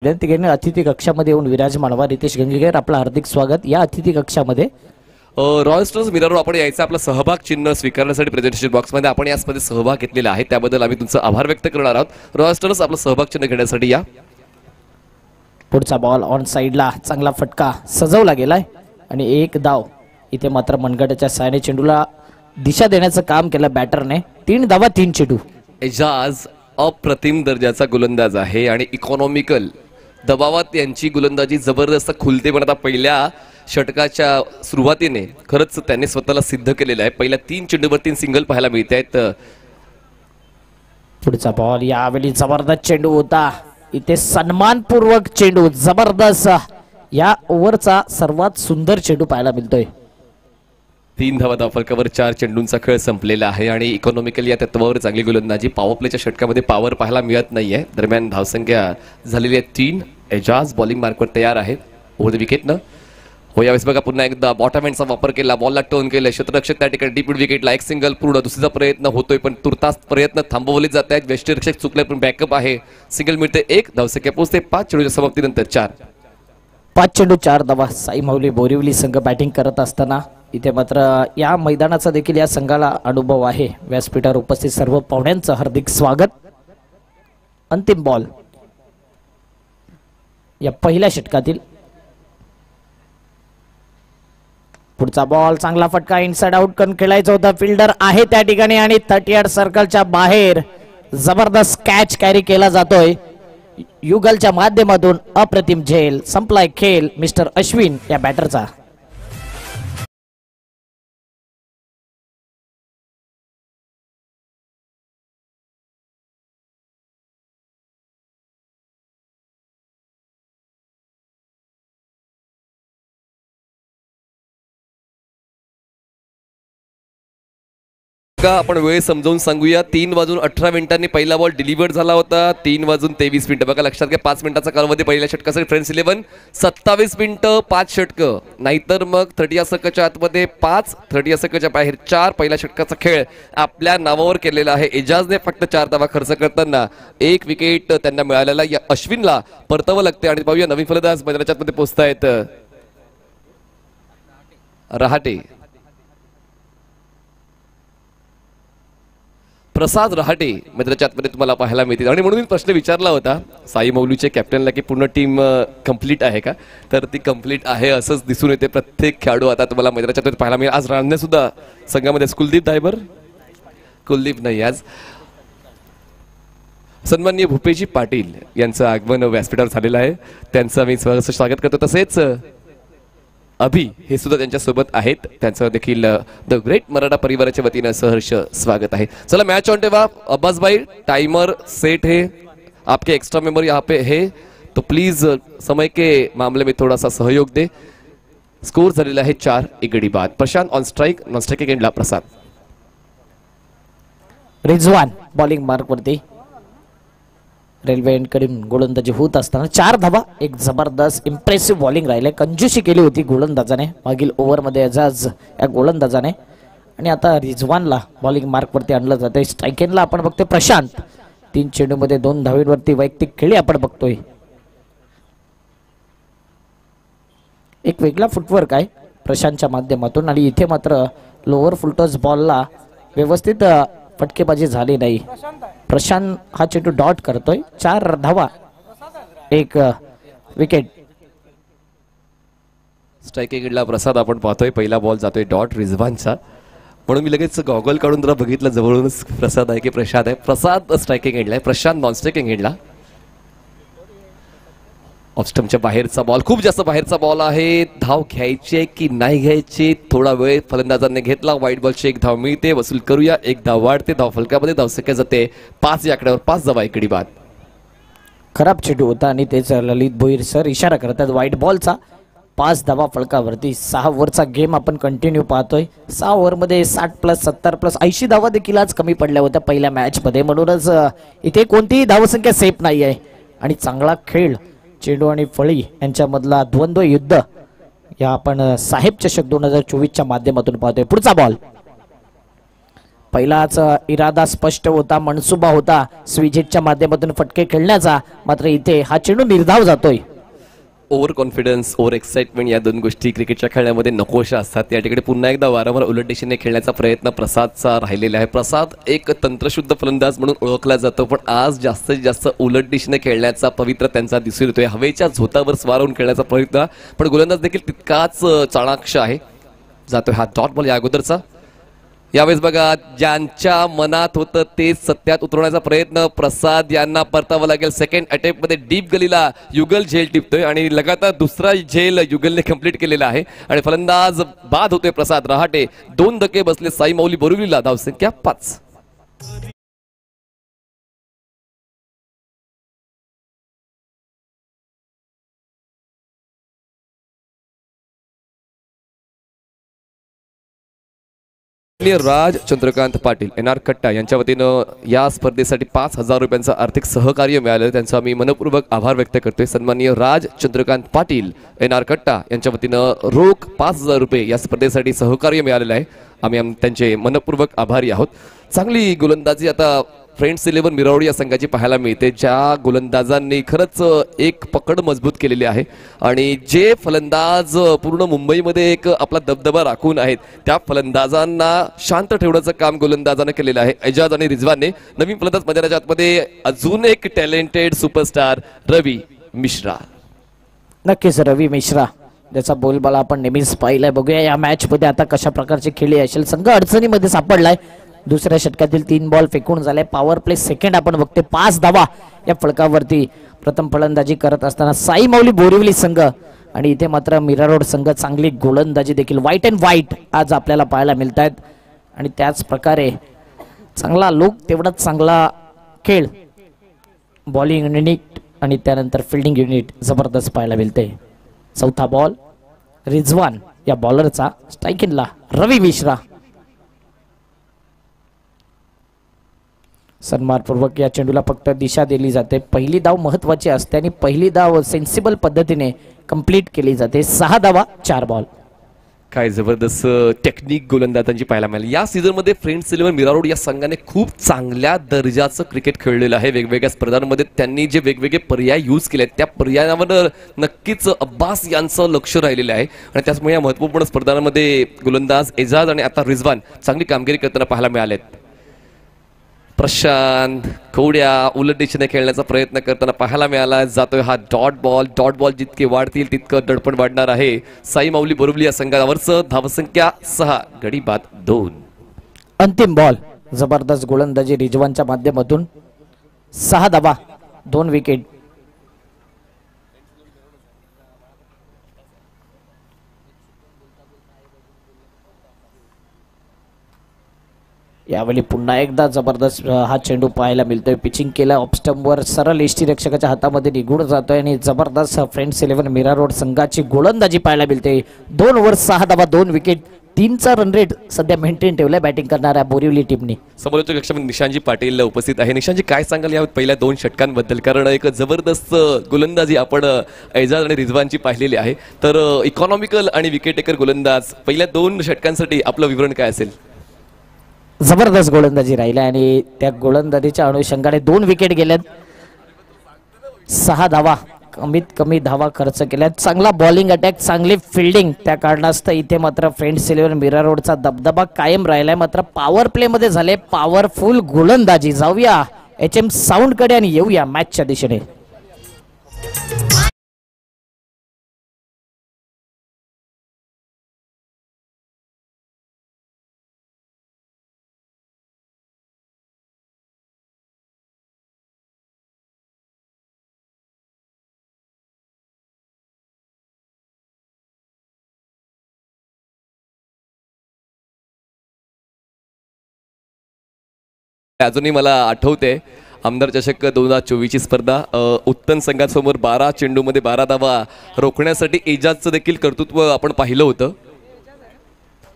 विनंती केली अतिथी कक्षामध्ये येऊन विराजमान व्हा. रितेश गंगेकर आपलं हार्दिक स्वागत या अतिथी कक्षामध्ये. रॉयल स्टार्स मिररवर आपण यायचं आपलं सहभाग चिन्ह स्वीकारण्यासाठी प्रेझेंटेशन बॉक्समध्ये आपण यामध्ये सहभाग घेतलेला आहे, त्याबद्दल आम्ही तुमचा आभार व्यक्त करणार आहोत. रॉयल स्टार्स आपलं सहभाग चिन्ह घेण्यासाठी या. पुढचा बॉल ऑन साइडला चांगला फटका सजवला गेलाय आणि एक धाव. इथे मात्र मनगटाच्या सायने चेंडूला दिशा देण्याचं काम केलं बॅटरने. 3 धावा 3 चेंडू. एजाज अप्रतिम दर्जाचा गोलंदाज आहे आणि इकॉनॉमिकल दबावात यांची गोलंदाजी जबरदस्त खुलते. पण आता पहिल्या षटकाच्या सुरुवातीने खरंच त्यांनी स्वतःला सिद्ध केलेलं आहे. पहिल्या 3 चेंडूवर 3 सिंगल पाहायला मिळत आहेत. पुढचा बॉल यावेळी जबरदस्त चेंडू होता. इथे सन्मानपूर्वक चेंडू जबरदस्त. या ओव्हरचा सर्वात सुंदर चेंडू पाहायला मिळतोय. 3 धावा धावफलकावर 4 चेंडूंचा खेळ संपलेला आहे आणि इकॉनॉमिकल या तत्वावर चांगली गोलंदाजी. पॉवर प्लेच्या षटकामध्ये पॉवर पाहायला मिळत नाहीये. दरम्यान धावसंख्या झालेली आहे 3. एजाज बॉलिंग मार्कवर तयार आहे ओव्हर द विकेटनं. हो यावेळेस बघा पुन्हा एकदा बॉटम हँडचा वापर केला, बॉलला टर्न केलं, क्षेत्ररक्षक त्या ठिकाणी डीप विकेटला एक सिंगल पूर्ण. दुसरीचा प्रयत्न होतोय पण तुर्तास प्रयत्न थांबवले जात आहेत. वेष्टीरक्षक चुकले पण बॅकअप आहे. सिंगल मिळते 1. धावसंख्या पोहोचते 5 चेंडूच्या समाप्तीनंतर 4. 5 चेंडू 4 धावा. साई माऊली बोरिवली संघ बॅटिंग करत असताना इथे मात्र या मैदानाचा देखील या संघाला अनुभव आहे. व्यासपीठावर उपस्थित सर्व पाहुण्यांचं हार्दिक स्वागत. अंतिम बॉल या पहिल्या षटकातील. पुढचा बॉल चांगला फटका इनसाइड आउट करून खेळायचा होता. फिल्डर आहे त्या ठिकाणी आणि 30 यार्ड सर्कलच्या बाहेर जबरदस्त कॅच कॅरी केला जातोय. युगलच्या माध्यमातून अप्रतिम झेल. संपलाय खेळ मिस्टर अश्विन या बॅटरचा. आपण वेळ समजावून सांगूया. 3 वाजून 18 मिनिटांनी पहिला बॉल डिलिव्हर झाला होता. 3 वाजून 23 मिनिटं बघा लक्षात घ्या. 5 मिनिटाचा कालावधी पहिल्या षटकासाठी. फ्रेंड्स 11 27 मिनिटं 5 षटकं. नाहीतर मग 30 या षटकाच्या आतमध्ये 5, 30 या षटकाच्या बाहेर 4. पहिल्या षटकाचा खेळ आपल्या नावावर केलेला आहे. एजाजने फक्त 4 धावा खर्च करताना 1 विकेट त्यांना मिळालेला. या अश्विनला परतावं लागते आणि पाहूया नवीन फलंदाज मैदानाच्या आतमध्ये पोहोचतायत. रहाटे प्रसाद रहाटे मित्राच्या आतमध्ये तुम्हाला पाहायला मिळतील. आणि म्हणून मी प्रश्न विचारला होता साई मौलीच्या कॅप्टनला की पूर्ण टीम कंप्लीट आहे का, तर ती कंप्लीट आहे असंच दिसून येते. प्रत्येक खेळाडू आता तुम्हाला मैदानाच्या आतमध्ये पाहायला मिळेल. आज राहण्या सुद्धा संघामध्ये कुलदीप दायबर कुलदीप नाही आज. सन्माननीय भूपेजी पाटील यांचं आगमन व्यासपीठावर झालेलं आहे. त्यांचं मी स्वागत करतो. तसेच अभि हे सुद्धा त्यांच्या सोबत आहेत. त्यांचं देखील द ग्रेट मराठा परिवाराच्या वतीनं सहर्ष स्वागत आहे. चला मैच ऑन टेवा. अब्बास भाई टाइमर सेट है, आपके एक्स्ट्रा मेंबर यहाँ पे है तो प्लीज समय के मामले में थोड़ा सा सहयोग दे. स्कोर झालेला आहे 4 एक गडी बाद. Prashant on strike, non strike एंडला प्रसाद. रिजवान बॉलिंग मार्क वरती. रेल्वे एंडकडून गोलंदाजी होत असताना 4 धावा. एक जबरदस्त इम्प्रेसिव्ह बॉलिंग राहिले. कंजूसी केली होती गोलंदाजाने मागील ओव्हरमध्ये एजाज या गोलंदाजाने. आणि आता रिजवानला बॉलिंग मार्कवरती आणलं जाते. स्ट्रायकेनला आपण बघतोय प्रशांत 3 चेंडूमध्ये 2 धावेवरती वैयक्तिक खेळी आपण बघतोय. एक वेगळा फुटवर्क आहे प्रशांतच्या माध्यमातून. आणि इथे मात्र लोअर फुलटॉस बॉलला व्यवस्थित फटकेबाजी झाली नाही. प्रशांत हा चेंडू डॉट करतोय. 4 धावा 1 विकेट. स्ट्रायकिंगला प्रसाद आपण पाहतोय. पहिला बॉल जातोय डॉट रिजवानचा. म्हणून मी लगेच गॉगल काढून जरा बघितलं जवळूनच प्रसाद आहे की प्रशांत आहे. प्रसाद स्ट्रायकिंग एंडला आहे, प्रशांत नॉन स्ट्रायकिंग एंडला. ऑफस्टमच्या बाहेरचा बॉल, खूप जास्त बाहेरचा बॉल आहे. धाव घ्यायची की नाही घ्यायची, थोडा वेळ फलंदाजांनी घेतला. वाईट बॉलची 1 धाव मिळते. वसूल करूया. 1 धाव वाढते. धाव फलकामध्ये धावसंख्या जाते 5 या आकड्यावर. 5 धावा एक गडी बाद. खराब चेंडू होता आणि तेच ललित भोईर सर इशारा करतात वाईट बॉलचा. 5 धावा फलकावरती. 6 ओव्हरचा गेम आपण कंटिन्यू पाहतोय. 6 ओव्हरमध्ये 60+, 70+, 80 धावा देखील आज कमी पडल्या होत्या पहिल्या मॅच मध्ये. म्हणूनच इथे कोणतीही धावसंख्या सेफ नाही आहे. आणि चांगला खेळ चेंडू आणि फळी यांच्यामधला द्वंद्व युद्ध या आपण साहेब चषक 2024च्या माध्यमातून पाहतोय. पुढचा बॉल पहिलाच इरादा स्पष्ट होता, मनसुबा होता स्विजेटच्या माध्यमातून फटके खेळण्याचा, मात्र इथे हा चेंडू निर्धाव जातोय. ओव्हर कॉन्फिडन्स, ओव्हर एक्साइटमेंट या दोन गोष्टी क्रिकेटच्या खेळण्यामध्ये नकोशा असतात. या ठिकाणी पुन्हा एकदा वारंवार उलट दिशेने खेळण्याचा प्रयत्न प्रसादचा राहिलेला आहे. प्रसाद एक तंत्रशुद्ध फलंदाज म्हणून ओळखला जातो, पण आज जास्तीत जास्त उलट दिशेने खेळण्याचा पवित्र त्यांचा दिसून येतोय. हवेच्या झोतावर स्वार होऊन खेळण्याचा प्रयत्न, पण गोलंदाज देखील तितकाच चाणाक्ष आहे. जातोय हा डॉट बॉल या अगोदरचा. यावेळेस बघा ज्यांच्या मनात होतं ते सत्यात उतरवण्याचा प्रयत्न प्रसाद यांना परतावं लागेल. सेकंड अटेम्प्ट मध्ये डीप गलीला युगल झेल टिपतोय आणि लगातार दुसरा झेल युगलने कंप्लीट केलेला आहे आणि फलंदाज बाद होतोय प्रसाद रहाटे. 2 धक्के बसले साई माऊली बोरिवलीला. धावसंख्या 5. राज चंद्रकांत पाटील एन आर कट्टा यांच्या वतीनं या स्पर्धेसाठी 5,000 रुपयांचं आर्थिक सहकार्य मिळालं, त्यांचा आम्ही मनपूर्वक आभार व्यक्त करतोय. सन्माननीय राज चंद्रकांत पाटील एन आर कट्टा यांच्या वतीनं रोख 5,000 रुपये या स्पर्धेसाठी सहकार्य मिळालेलं आहे. आम्ही त्यांचे मनपूर्वक आभारी आहोत. चांगली गोलंदाजी आता फ्रेंड्स 11 मिरावडी या संघाची पाहायला मिळते, ज्या गोलंदाजांनी खरंच एक पकड मजबूत केलेली आहे आणि जे फलंदाज पूर्ण मुंबईमध्ये एक आपला दबदबा राखून आहेत त्या फलंदाजांना शांत ठेवण्याचं काम गोलंदाजानं केलेलं आहे. एजाज आणि रिजवानने. नवीन फलंदाज मैदानाच्या आतमध्ये अजून एक टॅलेंटेड सुपरस्टार रवी मिश्रा. नक्कीच रवी मिश्रा ज्याचा बोलबाला आपण नेहमीच पाहिलाय. बघूया या मॅच मध्ये आता कशा प्रकारची खेळी असेल. संघ अडचणीमध्ये सापडलाय. दुसऱ्या षटकातील 3 बॉल फेकून झाले. पॉवर प्ले सेकंड आपण बघते. 5 धावा या फलकावरती प्रथम फलंदाजी करत असताना साई माऊली बोरिवली संघ आणि इथे मात्र मीरा रोड संघ चांगली गोलंदाजी देखील व्हाईट अँड व्हाईट आज आपल्याला पाहायला मिळत आहेत आणि त्याच प्रकारे चांगला लुक तेवढाच चांगला खेळ बॉलिंग युनिट आणि त्यानंतर फिल्डिंग युनिट जबरदस्त पाहायला मिळते. चौथा बॉल रिजवान या बॉलरचा. स्ट्राईक इनला रवी मिश्रा. सन्मानपूर्वक या चेंडूला फक्त दिशा दिली जाते. पहिली धाव महत्वाची असते आणि पहिली धाव सेन्सिबल पद्धतीने कंप्लीट केली जाते. 6 धावा 4 बॉल. काय जबरदस्त टेक्निक गोलंदाजांची पाहायला मिळाली. या सीझनमध्ये फ्रेंड्स 11 मिरारोड या संघाने खूप चांगल्या दर्जाचं क्रिकेट खेळलेलं आहे. वेगवेगळ्या स्पर्धांमध्ये त्यांनी जे वेगवेगळे पर्याय यूज केले त्या पर्यायावर नक्कीच अब्बास यांचं लक्ष राहिलेलं आहे आणि त्याचमुळे या महत्त्वपूर्ण स्पर्धांमध्ये गोलंदाज एजाज आणि आता रिजवान चांगली कामगिरी करताना पाहायला मिळालेत. प्रशांत कवड्या उलट दिशेने खेळण्याचा प्रयत्न करताना पाहायला मिळाला. जातोय हा डॉट बॉल. डॉट बॉल जितके वाढतील तितकं दडपण वाढणार आहे. साई माऊली बोरिवली या संघावरचं. धावसंख्या 6 गडी बाद 2. अंतिम बॉल. जबरदस्त गोलंदाजी रिजवानच्या माध्यमातून. 6 धावा 2 विकेट. यावेळी पुन्हा एकदा जबरदस्त हा चेंडू पाहायला मिळतोय. पिचिंग केलं ऑफस्टंपवर सरळ यष्टीरक्षकाच्या हातामध्ये निघून जातोय आणि जबरदस्त फ्रेंड्स 11 मीरा रोड संघाची गोलंदाजी पाहायला मिळते. 2 ओव्हर 6 धावा 2 विकेट. 3चा रन रेट सध्या मेंटेन ठेवलाय बॅटिंग करणाऱ्या बोरिवली टीमने. समोरच्या कक्षामध्ये निशांजी पाटील उपस्थित आहे. निशांजी काय सांगाल या पहिल्या 2 षटकांबद्दल, कारण एक जबरदस्त गोलंदाजी आपण एजाज आणि रिजवानची पाहिलेली आहे, तर इकॉनॉमिकल आणि विकेट टेकर गोलंदाज पहिल्या 2 षटकांसाठी आपलं विवरण काय असेल? जबरदस्त गोलंदाजी राहिली आणि त्या गोलंदाजीच्या अनुषंगाने 2 विकेट गेल्यात. 6 धावा कमीत कमी धावा खर्च केल्यात. चांगला बॉलिंग अटॅक, चांगली फिल्डिंग, त्या कारणास्तव इथे मात्र फ्रेंड्स 11 मीरा रोडचा दबदबा कायम राहिलाय. मात्र पॉवर प्ले मध्ये झाले पॉवरफुल गोलंदाजी. जाऊया HM साऊंड कडे आणि येऊया मॅचच्या दिशेने. अजूनही मला आठवते आमदार चषक 2024 स्पर्धा. उत्तम संघासमोर 12 चेंडूमध्ये 12 धावा रोखण्यासाठी एजाजचं देखील कर्तृत्व आपण पाहिलं होतं.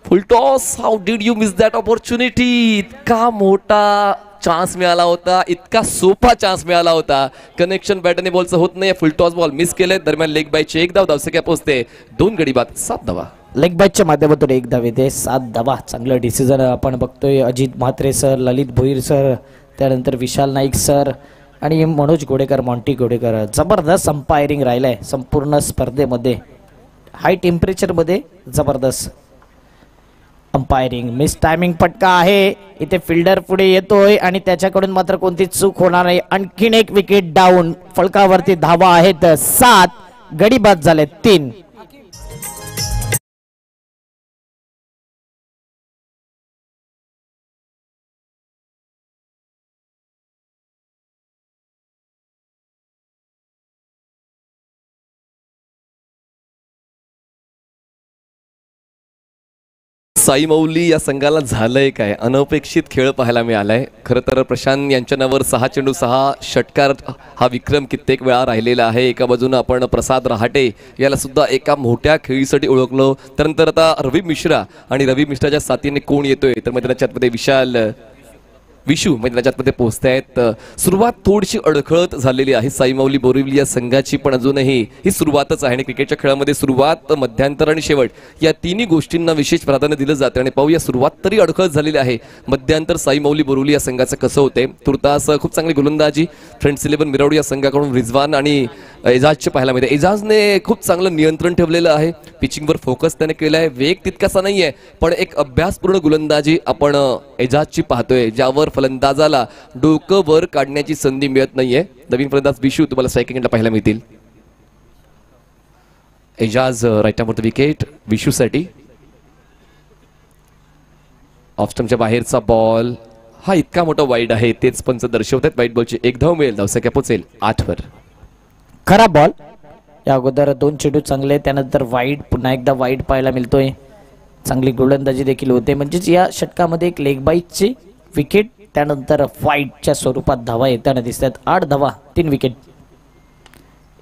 Full toss, how did you miss that opportunity. इतका मोठा चान्स मिळाला होता, इतका सोपा चान्स मिळाला होता. कनेक्शन बॅटने बॉलचं होत नाही. फुलटॉस बॉल मिस केले. दरम्यान लेग बायची 1 धाव. धावसंख्या पोहोचते 2 गडी बाद 7 धावा. लेग बॅचच्या माध्यमातून एक धाव येते, 7 धावा. चांगलं डिसिजन आपण बघतोय. अजित म्हात्रे सर, ललित भोईर सर, त्यानंतर विशाल नाईक सर आणि मनोज गोडेकर, मॉन्टी गोडेकर. जबरदस्त अंपायरिंग राहिलंय संपूर्ण स्पर्धेमध्ये. हाय टेम्परेचरमध्ये जबरदस्त अंपायरिंग. मिस टायमिंग फटका आहे इथे. फिल्डर पुढे येतोय आणि त्याच्याकडून मात्र कोणती चूक होणार नाही. आणखीन एक विकेट डाऊन. फलकावरती धावा आहेत 7, गडी बाद झाले 3. साई मौली या संघाला झालंय काय? अनपेक्षित खेळ पाहायला मिळालाय. खरं तर प्रशांत यांच्या नावावर 6 चेंडू 6 षटकार हा विक्रम कित्येक वेळा राहिलेला आहे. एका बाजूनं आपण प्रसाद रहाटे याला सुद्धा एका मोठ्या खेळीसाठी ओळखलो. त्यानंतर आता रवी मिश्रा आणि रवी मिश्राच्या साथीने कोण येतोय तर मैदानाच्या आतमध्ये विशाल विशू मैदानाच्या आतमध्ये पोहोचतायत. सुरुवात थोडीशी अडखळत झालेली आहे साई मौली बोरिवली या संघाची, पण अजूनही ही सुरुवातच आहे आणि क्रिकेटच्या खेळामध्ये सुरुवात, मध्यांतर आणि शेवट या तिन्ही गोष्टींना विशेष प्राधान्य दिलं जातं. आणि पाहूया सुरुवात तरी अडखळत झालेली आहे. मध्यांतर साई मौली बोरिवली या संघाचं कसं होते. तुर्तास खूप चांगली गोलंदाजी फ्रेंड्स 11 मिरावडी या संघाकडून रिझवान आणि एजाजचे पाहायला मिळते. एजाजने खूप चांगलं नियंत्रण ठेवलेलं आहे. पिचिंगवर फोकस त्याने केला आहे. वेग तितकासा नाहीये, पण एक अभ्यासपूर्ण गोलंदाजी आपण एजाजची पाहतोय, ज्यावर फलंदाजाला डोकं वर काढण्याची संधी मिळत नाहीये. नवीन फलंदाज विशू तुम्हाला स्ट्रायकिंग एंडला पाहायला मिळतील. एजाज राईट आर्म विकेट विशूसाठी. ऑफ स्टंपच्या बाहेरचा बॉल हा इतका मोठा वाईड आहे, तेच पंच दर्शवतात. वाईड बॉलची 1 धाव मिळेल. धावसंख्या पोहोचेल 8 वर. खराब बॉल. या अगोदर 2 चेंडू चांगले, त्यानंतर वाईड, पुन्हा एकदा वाईड पाहायला मिळतोय. चांगली गोलंदाजी देखील होते. म्हणजेच या षटकामध्ये एक लेग बाईटची विकेट, त्यानंतर वाईडच्या स्वरूपात धावा येताना दिसतात. 8 धावा 3 विकेट.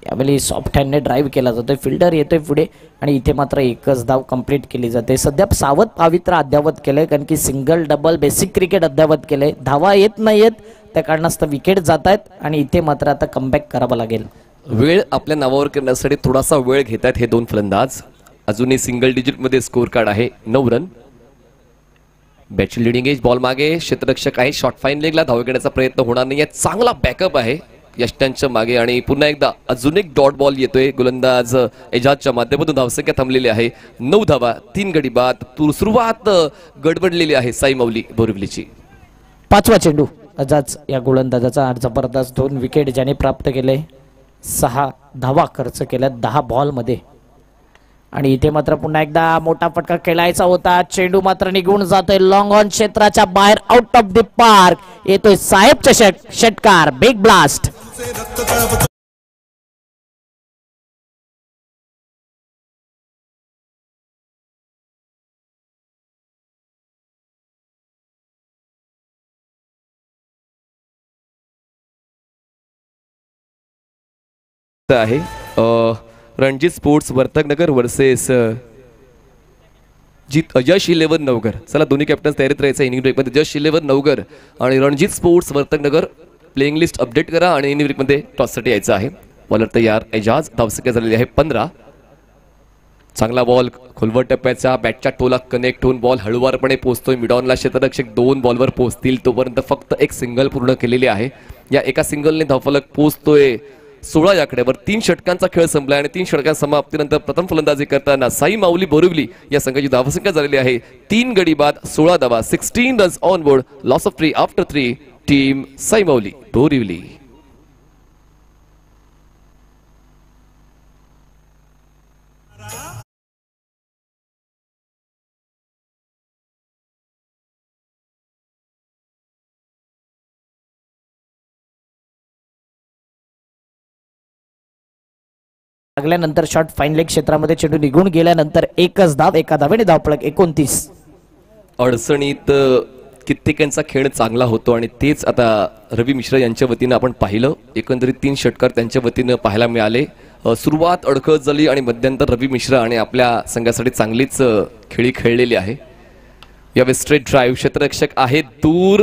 यावेळी सॉफ्ट हँडने ड्राईव्ह केला जातोय. फिल्डर येतोय पुढे आणि इथे मात्र एकच धाव कंप्लीट केली जाते. सध्या सावध पावित्र्य अद्यावत केलंय, कारण की सिंगल डबल बेसिक क्रिकेट अद्यावत केलंय. धावा येत नाहीयेत, त्या कारणास्तव विकेट जात आहेत आणि इथे मात्र आता कमबॅक करावं लागेल. वेळ आपल्या नावावर करण्यासाठी थोडासा वेळ घेतात हे दोन फलंदाज. अजूनही सिंगल डिजिट मध्ये स्कोर कार्ड आहे 9 रन. बॅटची लिडिंग एज. बॉल मागे क्षेत्ररक्षक आहे. शॉर्ट फाईन लेगला धाव घेण्याचा प्रयत्न होणार नाही. चांगला बॅकअप आहे यष्टांच्या मागे आणि पुन्हा एकदा अजून एक डॉट बॉल येतोय. गोलंदाज एजाजच्या माध्यमातून धावसंख्या थांबलेली आहे 9 धावा 3 गडी बाद. सुरुवात गडबडलेली आहे साई मौली बोरिवलीची. 5वा चेंडू एजाज या गोलंदाजाचा. जबरदस्त 2 विकेट ज्याने प्राप्त केले. 6 धावा खर्च केल्या 10 बॉल मध्ये. आणि इथे मात्र पुन्हा एकदा मोठा फटका खेळायचा होता. चेंडू मात्र निघून जातोय लॉंग ऑन क्षेत्राच्या बाहेर, आउट ऑफ द पार्क. येतोय साहेब चषक षटकार, बिग ब्लास्ट. आहे रणजित स्पोर्ट्स वर्तकनगर वर्सेस यश 11 नवघर. चला दोन्ही कॅप्टन्स तयारीत राहायचं इनिंग ब्रेक मध्ये. यश 11 नवघर आणि Ranjit sports Vartak Nagar. Playing list update करा आणि इनिंग ब्रेक मध्ये टॉससाठी यायचं आहे. बॉलर तयार एजाज. धावसंख्या झालेली आहे 15. चांगला बॉल खोलवर टप्प्याचा. बॅटच्या टोला कनेक्ट होऊन बॉल हळूवारपणे पोहोचतोय मिडॉनला. क्षेत्ररक्षक 2 बॉलवर पोहोचतील तोपर्यंत फक्त एक सिंगल पूर्ण केलेली आहे. या एका सिंगलने धावफलक पोहोचतोय 16 या आकड्यावर. 3 षटकांचा खेळ संपला आणि 3 षटकां समाप्तीनंतर प्रथम फलंदाजी करताना साई माऊली बोरिवली या संघाची धावसंख्या झालेली आहे 3 गडी बाद 16 धावा. 16 runs on board. Loss of 3 after 3. Team Sai Mauli Borivali. लागल्यानंतर शॉट फाईन लेग क्षेत्रामध्ये चेंडू निघून गेल्यानंतर एकच धाव, एका धावेने धावफलक 29. अडचणीत कित्येकांचा खेळ चांगला होतो आणि तेच आता रवी मिश्रा यांच्या वतीनं आपण पाहिलं. एकंदरीत 3 षटकार त्यांच्या वतीनं पाहायला मिळाले. सुरुवात अडखळत झाली आणि मध्यंतर रवी मिश्रा आणि आपल्या संघासाठी चांगलीच खेळी खेळलेली आहे. यावेळी स्ट्रेट ड्राईव्ह. क्षेत्ररक्षक आहे दूर,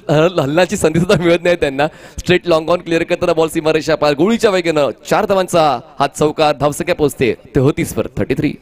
हलण्याची संधी सुद्धा मिळत नाही त्यांना. स्ट्रेट लॉंग ऑन क्लिअर करताना बॉल सीमारेषा पार. गोळीच्या वेगानं 4 धावांचा हात चौकार. धावसंख्या पोहोचते 33 वर 33.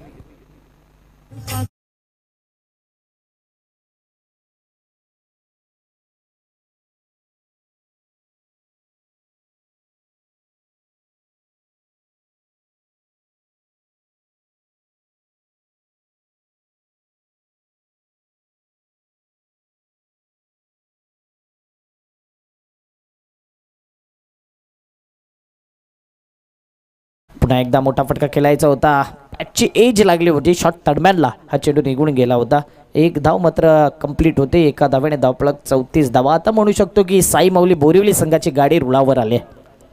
पुन्हा एकदा मोठा फटका खेळायचा होता, ची एज लागली होती, शॉट तडम्यानला हा चेंडू निघून गेला होता. एक धाव मात्र कंप्लीट होते, एका धावेने धावफलक 34 धावा. आता म्हणू शकतो की साई माऊली बोरिवली संघाची गाडी रुळावर आली.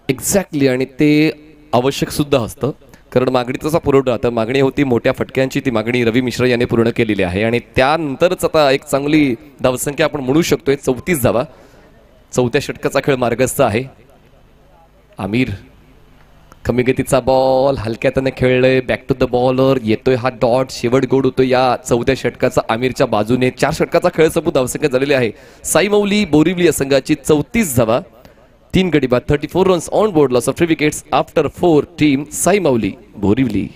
एक्झॅक्टली, आणि ते आवश्यक सुद्धा असतं, कारण मागणीचा पुरवठा, तर मागणी होती मोठ्या फटक्यांची, ती मागणी रवी मिश्रा यांनी पूर्ण केलेली आहे. आणि त्यानंतरच आता एक चांगली धावसंख्या आपण म्हणू शकतोय, 34 धावा. चौथ्या षटकाचा खेळ मार्गस्थ आहे. आमिर कमी गतीचा बॉल हलक्यातने खेळलंय, बॅक टू द बॉलर, येतोय हा डॉट, शेवट गोड होतो या चौथ्या षटकाचा आमिरच्या बाजूने. 4 षटकाचा खेळ संपून धावसंख्या झालेली आहे. साई माऊली बोरिवली या संघाची 34 धावा, 3 गडी बाद, 34 runs on board, loss of 3 wickets after 4. Team Sai Mauli Borivali.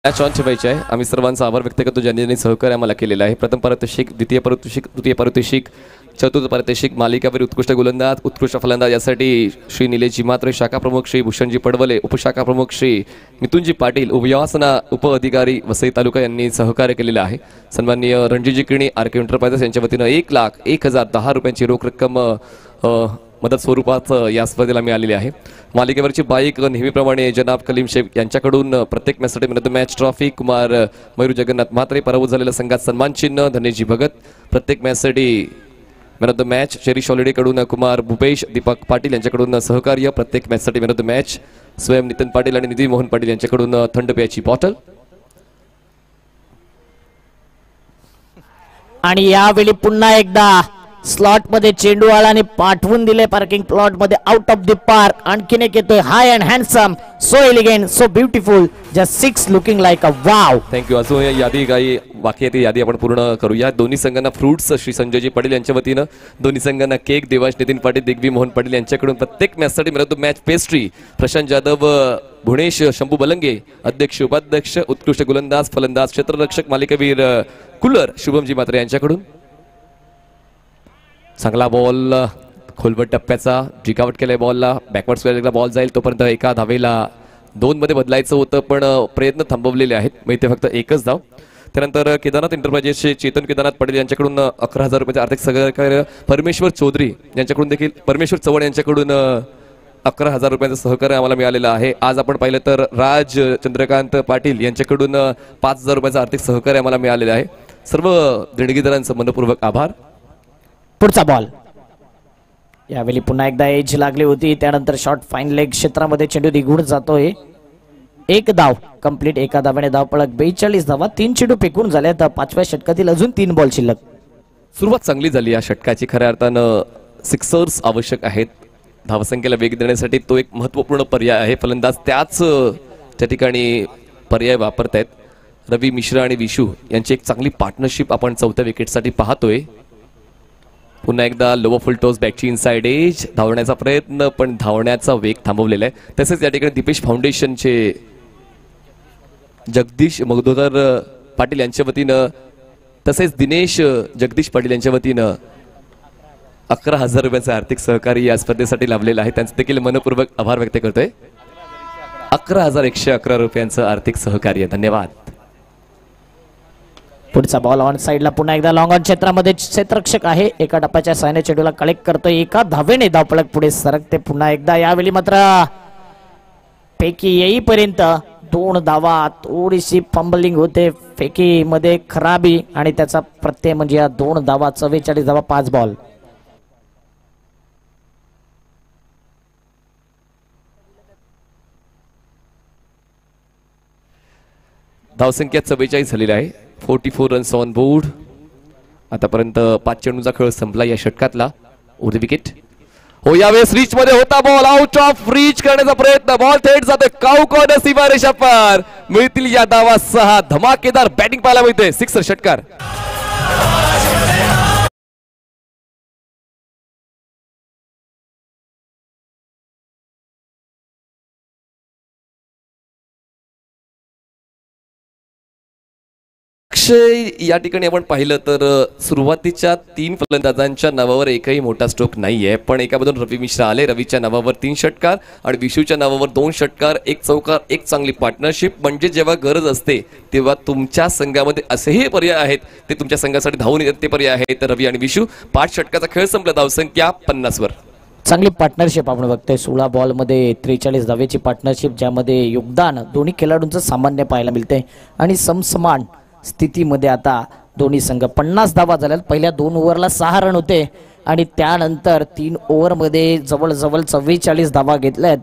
Match on ठेवायची आहे. आम्ही सर्वांचा आभार व्यक्त करतो ज्यांनी ज्यांनी सहकार्य आम्हाला केलेलं आहे. प्रथम पारितोषिक, द्वितीय पारितोषिक, तृतीय पारितोषिक, चतुर्थ पारितोषिक, मालिकावीर, उत्कृष्ट गोलंदाज, उत्कृष्ट फलंदाज यासाठी श्री निलेशजी म्हात्रे, शाखा प्रमुख श्री भूषणजी पडवले, उपशाखा प्रमुख श्री मिथुनजी पाटील, उपव्यवस्थापना उप अधिकारी वसई तालुका यांनी सहकार्य केलेलं आहे. सन्माननीय रणजितजी किणी, आर.के. एंटरप्राइजेस यांच्या वतीनं 1,01,010 रुपयांची रोख रक्कम मदत स्वरूपात या स्पर्धेला मिळालेली आहे. मालिकेवरची बाईक नेहमीप्रमाणे जनाब कलीम शेख यांच्याकडून प्रत्येक मॅचसाठी man of the match trophy, Kumar Mayur Jagannath Mhatre, पराभूत झालेल्या संघात सन्मान चिन्ह, धनेशजी भगत. प्रत्येक मॅचसाठी मॅन ऑफ द मॅच शेरिश हॉलिडेकडून कुमार भूपेश दीपक पाटील यांच्याकडून सहकार्य. प्रत्येक मॅचसाठी man of the match Swayam Nitin Patil आणि निधी मोहन पाटील यांच्याकडून थंड पेयाची बॉटल. आणि यावेळी पुन्हा एकदा स्लॉट मध्ये चेंडू आळाने पाठवून दिले पार्किंग प्लॉट मध्ये, आउट ऑफ द पार्क. आणखीन एक येतोय, high and handsome, so elegant, so beautiful, just 6 looking like a wow. Thank you. अजून यादी काही बाकी आहे ती यादी आपण पूर्ण करूया. दोन्ही संघांना फ्रुट्स श्री संजयजी पाटील यांच्या वतीनं, दोन्ही संघांना केक देवाश नितीन पाटील, दिग्वी मोहन पाटील यांच्याकडून. प्रत्येक मॅचसाठी man of the match pastry Prashant Jadhav, Bhuvanesh Shambhu Balange, अध्यक्ष उपाध्यक्ष, उत्कृष्ट गोलंदाज, फलंदाज, क्षेत्ररक्षक, मालिकावीर कूलर शुभमजी म्हात्रे यांच्याकडून. चांगला बॉल खोलवट टप्प्याचा, जिकावट केलाय बॉलला, बॅकवर्ड स्क्वेअरला बॉल जाईल तोपर्यंत एका धावेला 2 मध्ये बदलायचं होतं, पण प्रयत्न थांबवलेले आहेत, मग इथे फक्त एकच धाव. त्यानंतर केदारनाथ एंटरप्राइजेसचे चेतन केदारनाथ पाटील यांच्याकडून 11,000 रुपयाचे आर्थिक सहकार्य, परमेश्वर चौधरी यांच्याकडून देखील, परमेश्वर चव्हाण यांच्याकडून 11,000 रुपयांचं सहकार्य आम्हाला मिळालेलं आहे. आज आपण पाहिलं तर राज चंद्रकांत पाटील यांच्याकडून 5,000 रुपयाचं आर्थिक सहकार्य आम्हाला मिळालेलं आहे. सर्व देणगीदारांचं मनपूर्वक आभार. पुढचा बॉल, यावेळी पुन्हा एकदा एज लागली होती, त्यानंतर शॉर्ट फाईन लेग क्षेत्रामध्ये चेंडू निघून जातोय. 1 धाव कंप्लीट, एका धावेने धावपळक 42 धावा, 3 चेंडू फेकून झाले. तर 5व्या षटकातील अजून 3 बॉल शिल्लक. सुरुवात चांगली झाली या षटकाची, खऱ्या अर्थानं सिक्सर्स आवश्यक आहेत. धावसंख्येला वेग देण्यासाठी तो एक महत्त्वपूर्ण पर्याय आहे. फलंदाज त्याच त्या ठिकाणी पर्याय वापरतायत. रवी मिश्रा आणि विशू यांची एक चांगली पार्टनरशिप आपण 4थ्या विकेटसाठी पाहतोय. पुन्हा एकदा लोवर फुल टॉस, बॅकची इनसाइड एज, धावण्याचा प्रयत्न पण धावण्याचा वेग थांबवलेला आहे. तसेच या ठिकाणी दीपेश फाउंडेशनचे जगदीश मगदोदर पाटील यांच्या वतीनं, तसेच दिनेश जगदीश पाटील यांच्या वतीनं 11,000 रुपयाचं आर्थिक सहकार्य या स्पर्धेसाठी लाभलेलं आहे. त्यांचं देखील मनपूर्वक आभार व्यक्त करतोय. 11,111 रुपयांचं आर्थिक सहकार्य, धन्यवाद. पुढचा बॉल ऑन साइडला, पुन्हा एकदा लॉंग ऑन क्षेत्रामध्ये क्षेत्ररक्षक आहे, एका टप्प्याच्या साहाय्याने चेंडूला कलेक्ट करतोय, एका धावेने धावपळक पुढे सरकते. पुन्हा एकदा यावेळी मात्र फेकी येईपर्यंत 2 धावा, थोडीशी फंबलिंग होते, फेकी मध्ये खराबी आणि त्याचा प्रत्यय म्हणजे या 2 धावा, 44 धावा, 5 बॉल. धावसंख्या 44 झालेली आहे. 44 रन्स ऑन बोर्ड. आतापर्यंत 5 चेंडूंचा खेळ संपला या षटकातला. उर्ध विकेट हो यावेळेस रीच मध्ये होता बॉल, आउट ऑफ रीच करण्याचा प्रयत्न, बॉल थेट जाते काउकॉर्नर सीमारेषा पार. मिळतील या धावा 6. धमाकेदार बॅटिंग पाहायला मिळते. सिक्सर षटकार. या ठिकाणी आपण पाहिलं तर सुरुवातीच्या 3 फलंदाजांच्या नावावर एकही मोठा स्ट्रोक नाहीये, पण एकामधून रवी मिश्रा आले. रवीच्या नावावर 3 षटकार आणि विशूच्या नावावर 2 षटकार, 1 चौकार, 1 चांगली पार्टनरशिप. म्हणजे जेव्हा गरज असते तेव्हा तुमच्या संघामध्ये असेही पर्याय आहेत, ते तुमच्या संघासाठी धावून येतात ते पर्याय आहेत. रवी आणि विशू 5 षटकाचा खेळ संपला, धावसंख्या 50 वर. चांगली पार्टनरशिप आपण बघतोय. 16 बॉलमध्ये 43 धावेची पार्टनरशिप, ज्यामध्ये योगदान दोन्ही खेळाडूंचं सामान्य पाहायला मिळते आणि समसमान स्थितीमध्ये आता दोन्ही संघ. 50 धावा झाल्यात. पहिल्या 2 ओव्हरला 6 रन होते आणि त्यानंतर 3 ओव्हरमध्ये जवळजवळ 44 धावा घेतल्यात.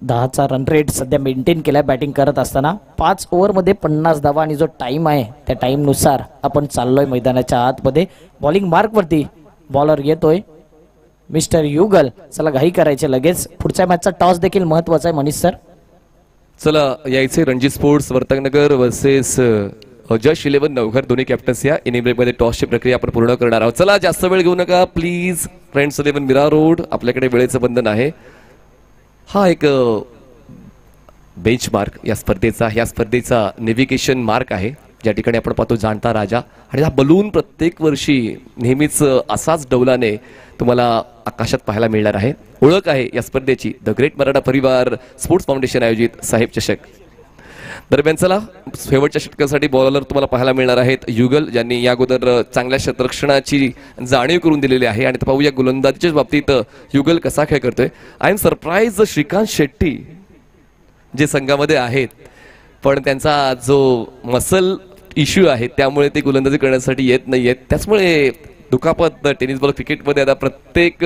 10चा रन रेट सध्या मेंटेन केलाय बॅटिंग करत असताना. 5 ओव्हरमध्ये 50 धावा आणि जो टाइम आहे त्या टाइमनुसार आपण चाललोय मैदानाच्या आतमध्ये. बॉलिंग मार्कवरती बॉलर येतोय मिस्टर युगल. चला घाई करायचे लगेच. पुढच्या मॅचचा टॉस देखील महत्वाचा आहे मनीष सर. चला यायचे रणजी स्पोर्ट्स वर्तकनगर वर्सेस जश 11 नवघर. दोन्ही कॅप्टन्स या इनिंगमध्ये टॉसची प्रक्रिया आपण पूर्ण करणार आहोत. चला जास्त वेळ घेऊ नका प्लीज. फ्रेंड्स 11 मीरा रोड, आपल्याकडे वेळेचं बंधन आहे. हा एक बेंचमार्क या स्पर्धेचा नेव्हिगेशन मार्क आहे, ज्या ठिकाणी आपण पाहतो जाणता राजा. आणि हा बलून प्रत्येक वर्षी नेहमीच असाच डौलाने तुम्हाला आकाशात पाहायला मिळणार आहे. ओळख आहे या स्पर्धेची द ग्रेट मराठा परिवार स्पोर्ट्स फाउंडेशन आयोजित साहेब चषक. दरम्यान चला शेवटच्या षटकासाठी बॉलर तुम्हाला पाहायला मिळणार आहेत युगल, ज्यांनी या अगोदर चांगल्या क्षेत्ररक्षणाची जाणीव करून दिलेली आहे. आणि पाहूया गोलंदाजीच्या बाबतीत युगल कसा खेळ करतोय. I am surprise Shrikant Shetty जे संघामध्ये आहेत, पण त्यांचा जो मसल इश्यू आहे त्यामुळे ते गोलंदाजी करण्यासाठी येत नाही आहेत. त्याचमुळे दुखापत टेनिस बॉल क्रिकेटमध्ये आता प्रत्येक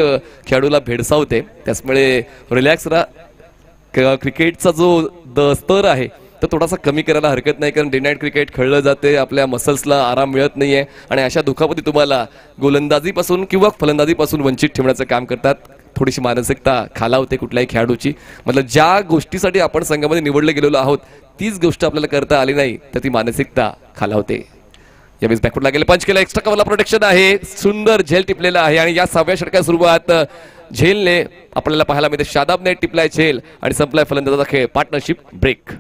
खेळाडूला भेडसावते. त्याचमुळे रिलॅक्स राहा. क्रिकेटचा जो स्तर आहे तो थोडासा कमी करायला हरकत नाही, कारण डे नाईट क्रिकेट खेळलं जाते, आपल्या मसल्सला आराम मिळत नाहीये आणि अशा दुखापती तुम्हाला गोलंदाजीपासून किंवा फलंदाजीपासून वंचित ठेवण्याचं काम करतात. थोडीशी मानसिकता खालावते कुठल्याही खेळाडूची. मतलब ज्या गोष्टीसाठी आपण संघामध्ये निवडले गेलेलो आहोत तीच गोष्ट आपल्याला करता आली नाही तर ती मानसिकता खालावते. यावेळेस बॅकवर्डला गेले, पंच केला, एक्स्ट्रा कव्हरला प्रोटेक्शन आहे, सुंदर झेल टिपलेला आहे. आणि या 6व्या षटकात सुरुवात झेलने आपल्याला पाहायला मिळते. शादाबने टिपलाय झेल आणि संपलाय फलंदाजाचा खेळ. Partnership break.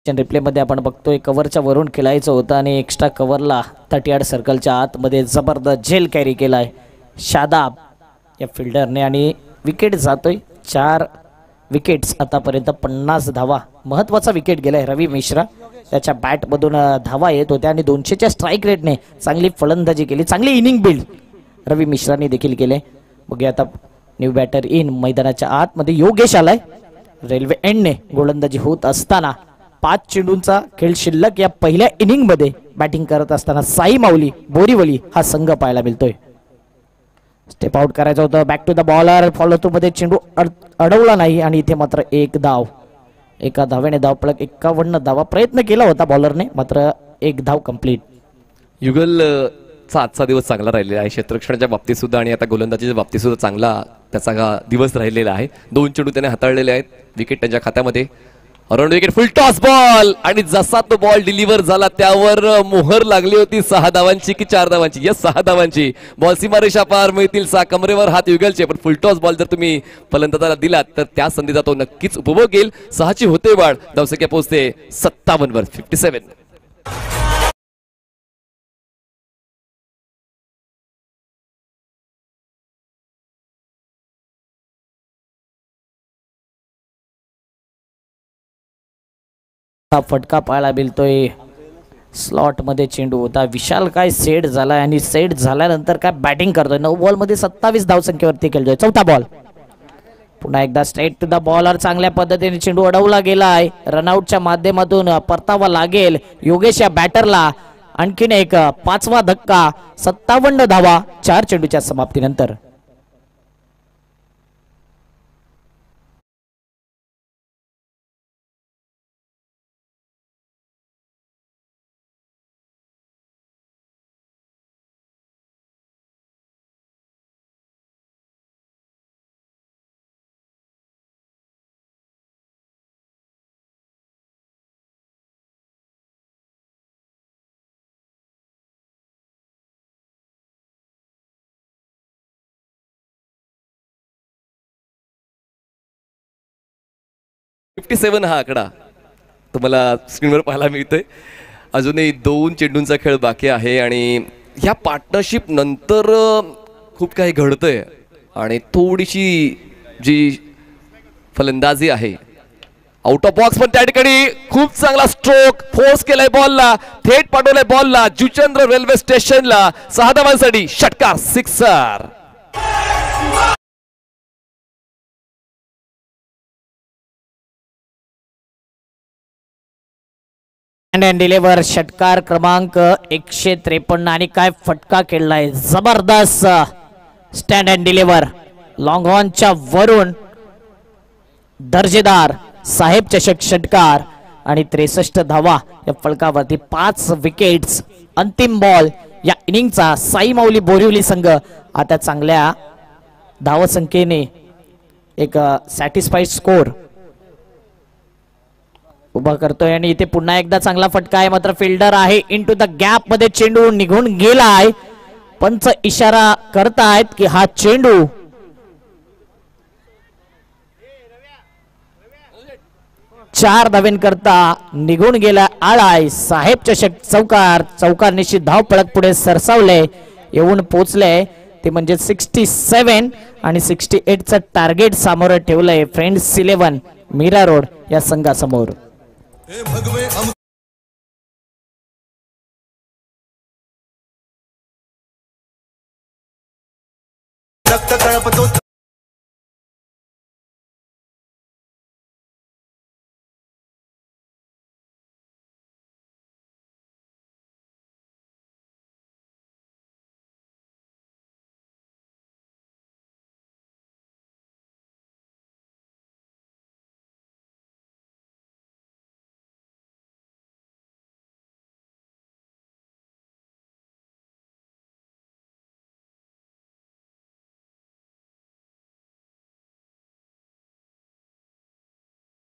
रिप्ले मध्ये आपण बघतोय कव्हरच्या वरून खेळायचं होतं आणि एक्स्ट्रा कव्हरला 30 सर्कलच्या आतमध्ये जबरदस्त झेल कॅरी केलाय शादाब या फिल्डरने आणि विकेट जातोय. 4 विकेट्स आतापर्यंत. 50 धावा. महत्वाचा विकेट गेलाय रवी मिश्रा. त्याच्या बॅटमधून धावा येत होत्या आणि 200च्या स्ट्राईक रेटने चांगली फलंदाजी केली. चांगली इनिंग बिल्ड रवी मिश्राने देखील केले. बघूया आता न्यू बॅटर इन. मैदानाच्या आतमध्ये योगेश आलाय. रेल्वे एंडने गोलंदाजी होत असताना 5 चेंडूंचा खेळ शिल्लक या पहिल्या इनिंग मध्ये बॅटिंग करत असताना साई माऊली बोरीवली हा संघ पाहायला मिळतोय. स्टेप आउट करायचं होतं. Back to the bowler. Follow through मध्ये चेंडू अडवला नाही आणि इथे मात्र 1 धाव. एका धावेने धावपळक 51 धावा. प्रयत्न केला होता बॉलरने, मात्र 1 धाव कंप्लीट. युगलचा आजचा दिवस चांगला राहिलेला आहे क्षेत्ररक्षणाच्या बाबतीत सुद्धा आणि आता गोलंदाजीच्या बाबतीत सुद्धा चांगला त्याचा दिवस राहिलेला आहे. 2 चेंडू त्याने हाताळलेले आहेत. विकेट त्यांच्या खात्यामध्ये. अराउंड विकेट, फुल टॉस बॉल आणि जसा तो बॉल डिलिव्हर झाला त्यावर मोहर लागली होती 6 धावांची की 4 धावांची. यस 6 धावांची. बॉल सीमारेषा पार. मिळतील 6. कमरेवर हात युगलचे. पण फुल टॉस बॉल जर तुम्ही फलंदाजाला दिलात तर त्या संधीचा तो नक्कीच उपभोग येईल. 6ची होते वाढ. धावसंख्या पोहोचते 57 वर. 57. फटका पाहायला मिळतोय. स्लॉट मध्ये चेंडू होता. विशाल काय सेट झालाय आणि सेट झाल्यानंतर काय बॅटिंग करतोय. 9 बॉल मध्ये 27 धावसंख्येवरती खेळतोय. 4था बॉल. पुन्हा एकदा स्ट्रेट टू द बॉलर. चांगल्या पद्धतीने चेंडू अडवला गेलाय. रनआउटच्या माध्यमातून परतावा लागेल योगेश या बॅटरला. आणखीन एक 5वा धक्का. 57 धावा 4 चेंडूच्या समाप्तीनंतर. 57 हा आकडा तुम्हाला स्क्रीनवर पाहायला मिळतोय. अजूनही 2 चेंडूंचा खेळ बाकी आहे आणि ह्या पार्टनरशिप नंतर खूप काही घडतंय आणि थोडीशी जी फलंदाजी आहे आउट ऑफ बॉक्स, पण त्या ठिकाणी खूप चांगला स्ट्रोक फोर्स केलाय बॉलला, थेट पाठवलाय बॉलला जुचंद्र रेल्वे स्टेशनला. 6 धावांसाठी षटकार, सिक्सर. अँड डिलिव्हर षटकार क्रमांक 153 आणि काय फटका केलाय, जबरदस्त स्टँड अँड डिलिव्हर लॉंग ऑनच्या वरून दर्जेदार साहेब चषक षटकार आणि 63 धावा या फलकावरती. 5 विकेट्स. अंतिम बॉल या इनिंगचा साई माऊली बोरिवली संघ आता चांगल्या धावसंख्येने एक सॅटिस्फाईड स्कोर उभा करतोय आणि इथे पुन्हा एकदा चांगला फटका आहे, मात्र फिल्डर आहे इनटू द गॅप मध्ये चेंडू निघून गेलाय. पंच इशारा करतायत की हा चेंडू 4 धावेंकरता निघून गेला. आळाय साहेब चषक चौकार निश्चित धाव पळक पुढे सरसावले, येऊन पोचले ते म्हणजे 67 आणि 68चं टार्गेट समोर ठेवलंय फ्रेंड्स 11 मीरा रोड या संघासमोर.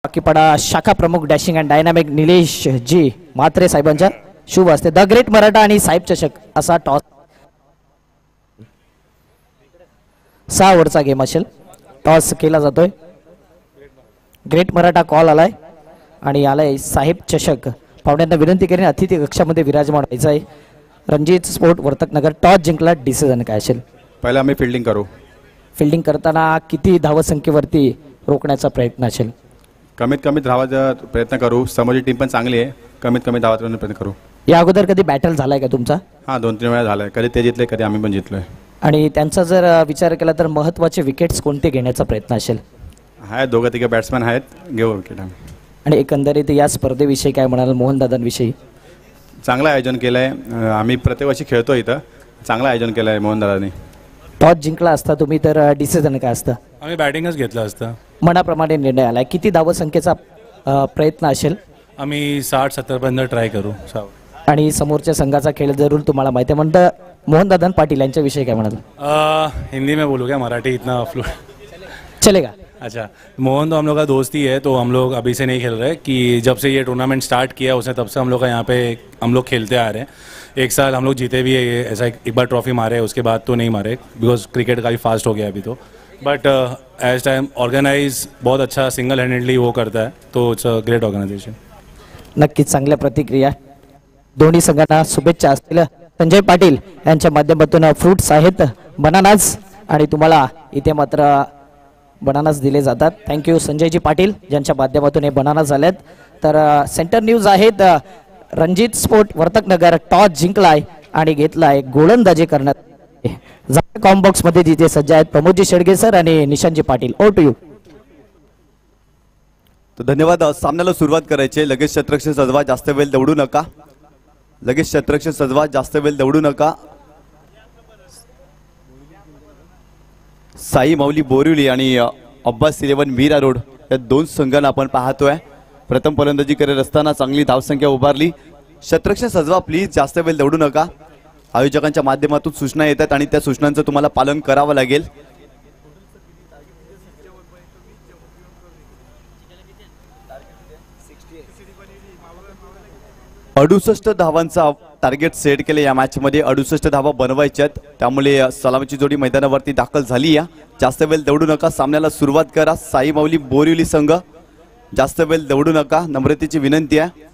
बाकीपडा शाखा प्रमुख dashing and dynamic Nilesh ji Mhatre साहेबांच्या शुभ असते. द ग्रेट मराठा आणि साहेब चषक असा टॉस 6 ओव्हरचा गेम असेल. टॉस केला जातोय. ग्रेट मराठा कॉल आलाय आणि आलाय साहेब चषक. पाहुण्यांना विनंती करेन अतिथी कक्षामध्ये विराजमान व्हायचं आहे. रणजित स्पोर्ट वर्तक नगर टॉस जिंकला, डिसिजन काय असेल? पहिला आम्ही फिल्डिंग करू. फिल्डिंग करताना किती धावसंख्येवरती रोखण्याचा प्रयत्न असेल? कमीत कमी धावाचा प्रयत्न करू. समोरची टीम पण चांगली आहे, कमीत कमी धावाचा प्रयत्न करू. या अगोदर कधी बॅटल झालाय का तुमचा? हां, 2-3 वेळा झालाय. कधी ते जितले, कधी आम्ही पण जितलोय. आणि त्यांचा जर विचार केला तर महत्त्वाचे विकेट्स कोणते घेण्याचा प्रयत्न असेल? आहेत 2-3 बॅट्समॅन आहेत, घेऊ विकेट आम्ही. आणि एकंदरीत या स्पर्धेविषयी काय म्हणाल मोहनदादांविषयी? चांगलं आयोजन केलं आहे. आम्ही प्रत्येक वर्षी खेळतो इथं. चांगलं आयोजन केलं आहे मोहनदादांनी. टॉस जिंकला असता तुम्ही तर डिसिजन काय असतं? आम्ही बॅटिंगच घेतलं असतं. मनाप्रमाणे निर्णय आलाय. किती धावसंख्येचा प्रयत्न असेल? आम्ही 60-70 पर्यंत ट्राय करू. आणि समोरच्या संघाचा खेळ जरूर तुम्हाला माहिती आहे. म्हणतं मोहनदादा पाटील यांच्याविषयी काय म्हणाल? हिंदी में बोलू क्या, मराठी इतना फ्लुएंट चलेगा? अच्छा, मोहन तो हम लोग का दोस्त ही है, तो हम लोग अभी से नहीं खेल रहे कि जब से ये टूर्नामेंट स्टार्ट किया उसने तब से हम लोग का यहाँ पे हम लोग खेलते आ रहे हैं. एक साल हम लोग जीते भी है, ऐसा एक बार ट्रॉफी मारे, उसके बाद तो नहीं मारे बिकॉज क्रिकेट काफ़ी फास्ट हो गया अभी तो. बट एज टाइम ऑर्गेनाइज बहुत अच्छा सिंगल हैंडेडली वो करता है, तो इट्स अ ग्रेट ऑर्गेनाइजेशन. नक्कीच चांगल्या प्रतिक्रिया. दोन्ही संघांना शुभेच्छा असतील. संजय पाटील यांच्या माध्यमातून फ्रुट्स आहेत, बनानास, आणि तुम्हाला इथे मात्र बनानास दिले जातात. थँक्यू संजयजी पाटील ज्यांच्या माध्यमातून हे बनानास झालेत. तर सेंटर न्यूज आहेत. रणजित स्पोर्ट वर्तक नगर टॉस जिंकलाय आणि घेतलाय गोलंदाजी करण्यात. कॉम्बॉक्स मध्ये जिथे सज्ज आहेत प्रमोदजी शेडगे सर आणि Nishantji Patil. Over to you. तर धन्यवाद. सामन्याला सुरुवात करायची. लगेच शतरक्षण सजवा, जास्त वेळ दौडू नका. लगेच शतरक्षण सजवा, जास्त वेळ दौडू नका. साई माऊली बोरिवली आणि अब्बास 11 मीरा रोड या 2 संघांना आपण पाहतोय. प्रथम फलंदाजी करत असताना चांगली धावसंख्या उभारली. शतरक्षण सजवा प्लीज, जास्त वेळ दौडू नका. आयोजकांच्या माध्यमातून सूचना येतात आणि त्या सूचनांचं तुम्हाला पालन करावं लागेल. अडुसष्ट धावांचा टार्गेट सेट केले या मॅच मध्ये. 68 धावा बनवायच्यात, त्यामुळे सलामीची जोडी मैदानावरती दाखल झाली. या जास्त वेळ दौडू नका, सामन्याला सुरुवात करा. साई माऊली बोरिवली संघ जास्त वेळ दौडू नका, नम्रतेची विनंती आहे,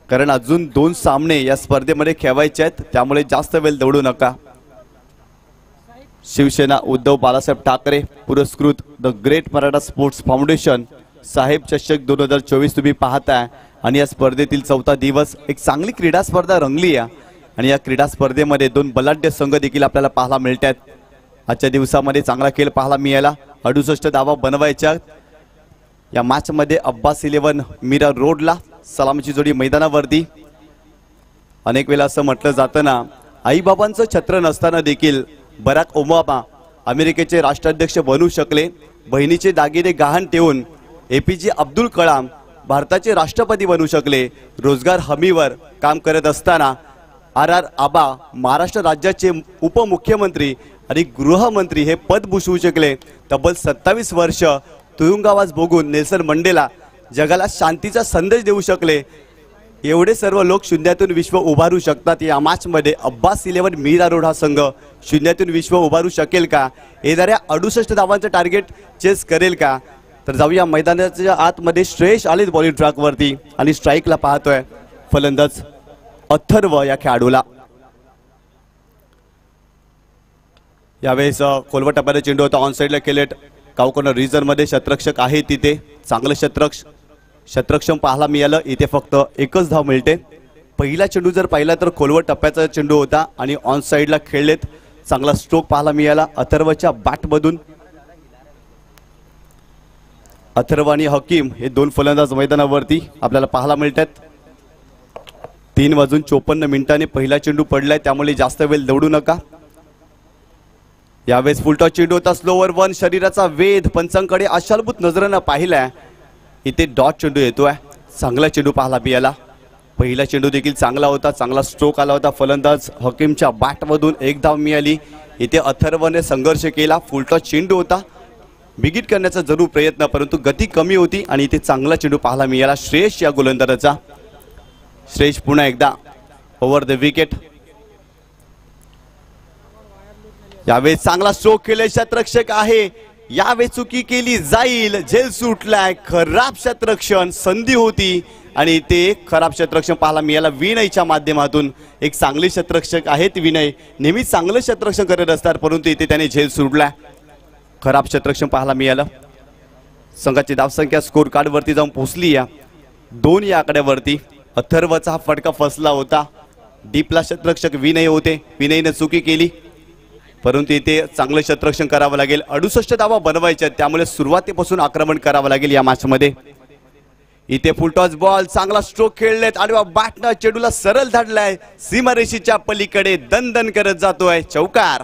कारण अजून 2 सामने या स्पर्धेमध्ये खेळवायचे आहेत, त्यामुळे जास्त वेळ दौडू नका. शिवसेना उद्धव बाळासाहेब ठाकरे पुरस्कृत the great Maratha sports foundation साहेब चषक 2024 तुम्ही पाहताय. आणि या स्पर्धेतील 4था दिवस एक चांगली क्रीडा स्पर्धा रंगली आहे आणि या क्रीडा स्पर्धेमध्ये 2 बलाढ्य संघ देखील आपल्याला पाहायला मिळत आहेत. आजच्या दिवसामध्ये चांगला खेळ पाहायला मिळाला. 68 धावा बनवायच्या. या मॅचमध्ये अब्बास 11 मीरा रोडला सलामीची जोडी मैदानावरती. अनेक वेळा असं म्हटलं जातं ना, आईबाबांचं छत्र नसताना देखील बराक ओबामा अमेरिकेचे राष्ट्राध्यक्ष बनू शकले. बहिणीचे दागिने गहाण ठेवून APJ अब्दुल कलाम भारताचे राष्ट्रपती बनू शकले. रोजगार हमीवर काम करत असताना RR आबा महाराष्ट्र राज्याचे उपमुख्यमंत्री आणि गृहमंत्री हे पद भूषवू शकले. तब्बल 27 वर्ष तुरुंगवास भोगून नेल्सन मंडेला जगाला शांतीचा संदेश देऊ शकले. एवढे सर्व लोक शून्यातून विश्व उभारू शकतात. या मॅचमध्ये अब्बास 11 मीरा रोड हा संघ शून्यातून विश्व उभारू शकेल का? येणाऱ्या 68 धावांचं टार्गेट चेस करेल का? तर जाऊया मैदानाच्या आतमध्ये. श्रेयश आलेत बॉलिंग ट्रॅकवरती आणि स्ट्राईकला पाहतोय फलंदाज अथर्व या खेळाडूला. यावेळेस खोलवट टप्प्याने चेंडू होता, ऑन साईडला केलेट. कावकोना रिझनमध्ये शतरक्षक आहे, तिथे चांगलं शतरक्षम पाहायला मिळालं. इथे फक्त 1च धाव मिळते. पहिला चेंडू जर पाहिला तर खोलवट टप्प्याचा चेंडू होता आणि ऑन साईडला खेळलेत. चांगला स्ट्रोक पाहायला मिळाला अथर्वच्या बॅटमधून. अथर्व आणि हकीम हे 2 फलंदाज मैदानावरती आपल्याला पाहायला मिळतात. 3:54 पहिला चेंडू पडलाय, त्यामुळे जास्त वेळ दौडू नका. यावेळेस फुलटॉस चेंडू होता, स्लोवर 1. शरीराचा वेध पंचांकडे आशालभूत नजरेनं पाहिलाय. इथे डॉट चेंडू येतोय. चांगला चेंडू पाहायला मिळाला. पहिला चेंडू देखील चांगला होता, चांगला स्ट्रोक आला होता. फलंदाज हकीमच्या बॅटमधून 1 धाव मिळाली. इथे अथर्वने संघर्ष केला. फुलटॉस चेंडू होता, बिगिट करण्याचा जरूर प्रयत्न, परंतु गती कमी होती आणि इथे चांगला चेंडू पाहायला मिळाला श्रेयश या गोलंदाजाचा. श्रेयश पुन्हा एकदा ओव्हर द विकेट. यावेळी चांगला स्ट्रोक केले शतरक्षक आहे. यावेळी चुकी केली जाईल, झेल सुटलाय. खराब शतरक्षण संधी होती आणि ते खराब शतरक्षण पाहायला मिळाला विनयच्या माध्यमातून. एक चांगले शतरक्षक आहेत विनय, नेहमी चांगलं शतरक्षण करत असतात, परंतु इथे त्याने झेल सुटलाय. खराब शतरक्षण पाहायला मिळालं. संघाची धावसंख्या स्कोर कार्डवरती जाऊन पोहोचली या 2 या आकड्यावरती. अथर्वचा हा फटका फसला होता. डीपला शतरक्षक विनय होते, विनयने चुकी केली, परंतु इथे चांगलं शतरक्षण करावं लागेल. 68 धावा बनवायच्या, त्यामुळे सुरुवातीपासून आक्रमण करावं लागेल या मॅचमध्ये. इथे फुलटॉस बॉल, चांगला स्ट्रोक खेळलेत आणि बॅटनं चेंडूला सरळ धाडलाय. सीमारेषेच्या पलीकडे दणदण करत जातोय. चौकार.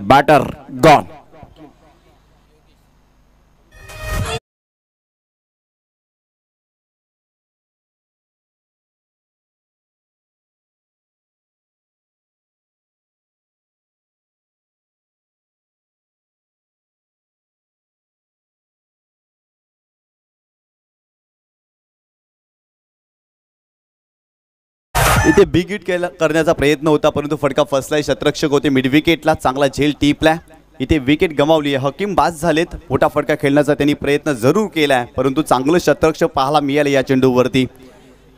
Batter gone. इथे बिग हिट करण्याचा प्रयत्न होता, परंतु फटका फसलाय. शतरक्षक होते मिड विकेटला, चांगला झेल टिपलाय. इथे विकेट गमावली. हकीम बाद झालेत. मोठा फटका खेळण्याचा त्यांनी प्रयत्न जरूर केलाय, परंतु चांगलं शतरक्षक पाहायला मिळाले या चेंडूवरती.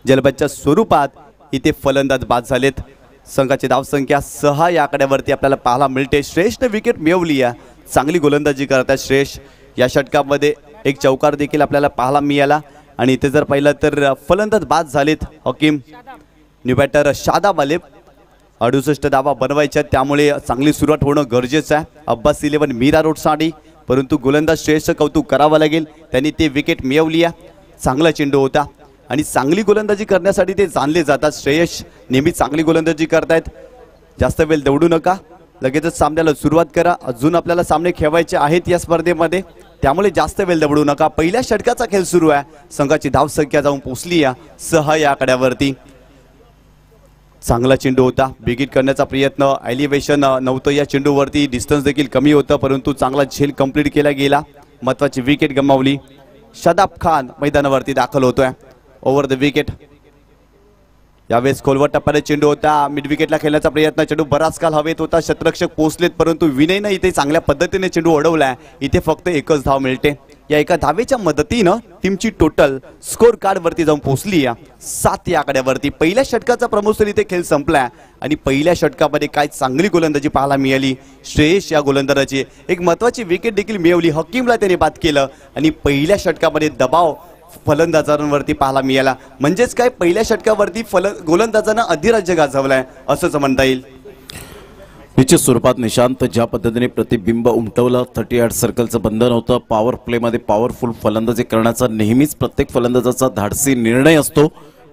जलबादच्या स्वरूपात इथे फलंदाज बाद झालेत. संघाची धावसंख्या 6 या आकड्यावरती आपल्याला पाहायला मिळते. श्रेयशने विकेट मिळवली आहे. चांगली गोलंदाजी करतात श्रेयश. या षटकामध्ये एक चौकार देखील आपल्याला पाहायला मिळाला. आणि इथे जर पाहिलं तर फलंदाज बाद झालेत हकीम. न्यू बॅटर शादाब आले. 68 धावा बनवायच्या, त्यामुळे चांगली सुरुवात होणं गरजेचं आहे अब्बास 11 मीरा रोडसाठी. परंतु गोलंदाज श्रेयसचं कौतुक करावं लागेल, त्यांनी ते विकेट मिळवली आहे. चांगला चेंडू होता आणि चांगली गोलंदाजी करण्यासाठी ते जाणले जातात. श्रेयस नेहमी चांगली गोलंदाजी करतायत. जास्त वेळ दौडू नका, लगेचच सामन्याला सुरुवात करा. अजून आपल्याला सामने खेळवायचे आहेत या स्पर्धेमध्ये, त्यामुळे जास्त वेळ दौडू नका. पहिल्या षटकाचा खेळ सुरू आहे. संघाची धावसंख्या जाऊन पोहोचली या 6 या आकड्यावरती. चांगला चेंडू होता, बिगिट करण्याचा प्रयत्न, एलिव्हेशन नव्हतं या चेंडूवरती, डिस्टन्स देखील कमी होतं, परंतु चांगला झेल कंप्लीट केला गेला. महत्वाची विकेट गमावली. शादाब खान मैदानावरती दाखल होतोय. Over the wicket. यावेळेस खोलवर टप्प्याने चेंडू होता, मिड विकेटला खेळण्याचा प्रयत्न, चेंडू बराच काल हवेत होता, क्षेत्ररक्षक पोहोचलेत, परंतु विनयनं इथे चांगल्या पद्धतीने चेंडू अडवलाय. इथे फक्त एकच धाव मिळते. या एका धावेच्या मदतीनं टीमची टोटल स्कोर कार्ड वरती जाऊन पोहोचली या 7 या आकड्यावरती. पहिल्या षटकाचा प्रमोशन इथे खेळ संपलाय आणि पहिल्या षटकामध्ये काय चांगली गोलंदाजी पाहायला मिळाली. श्रेयस या गोलंदाजाची एक महत्वाची विकेट देखील मिळवली. हकीमला त्याने बाद केलं आणि पहिल्या षटकामध्ये दबाव फलंदाजांवरती पाहायला मिळाला. म्हणजेच काय पहिल्या षटकावरती गोलंदाजांना अधिराज्य गाजवलाय असंच म्हणता येईल. निश्चित स्वरूपात निशांत ज्या पद्धतीने प्रतिबिंब उमटवलं, 38 सर्कलचं बंधन होतं. पॉवर प्लेमध्ये पॉवरफुल फलंदाजी करण्याचा नेहमीच प्रत्येक फलंदाजाचा धाडसी निर्णय असतो,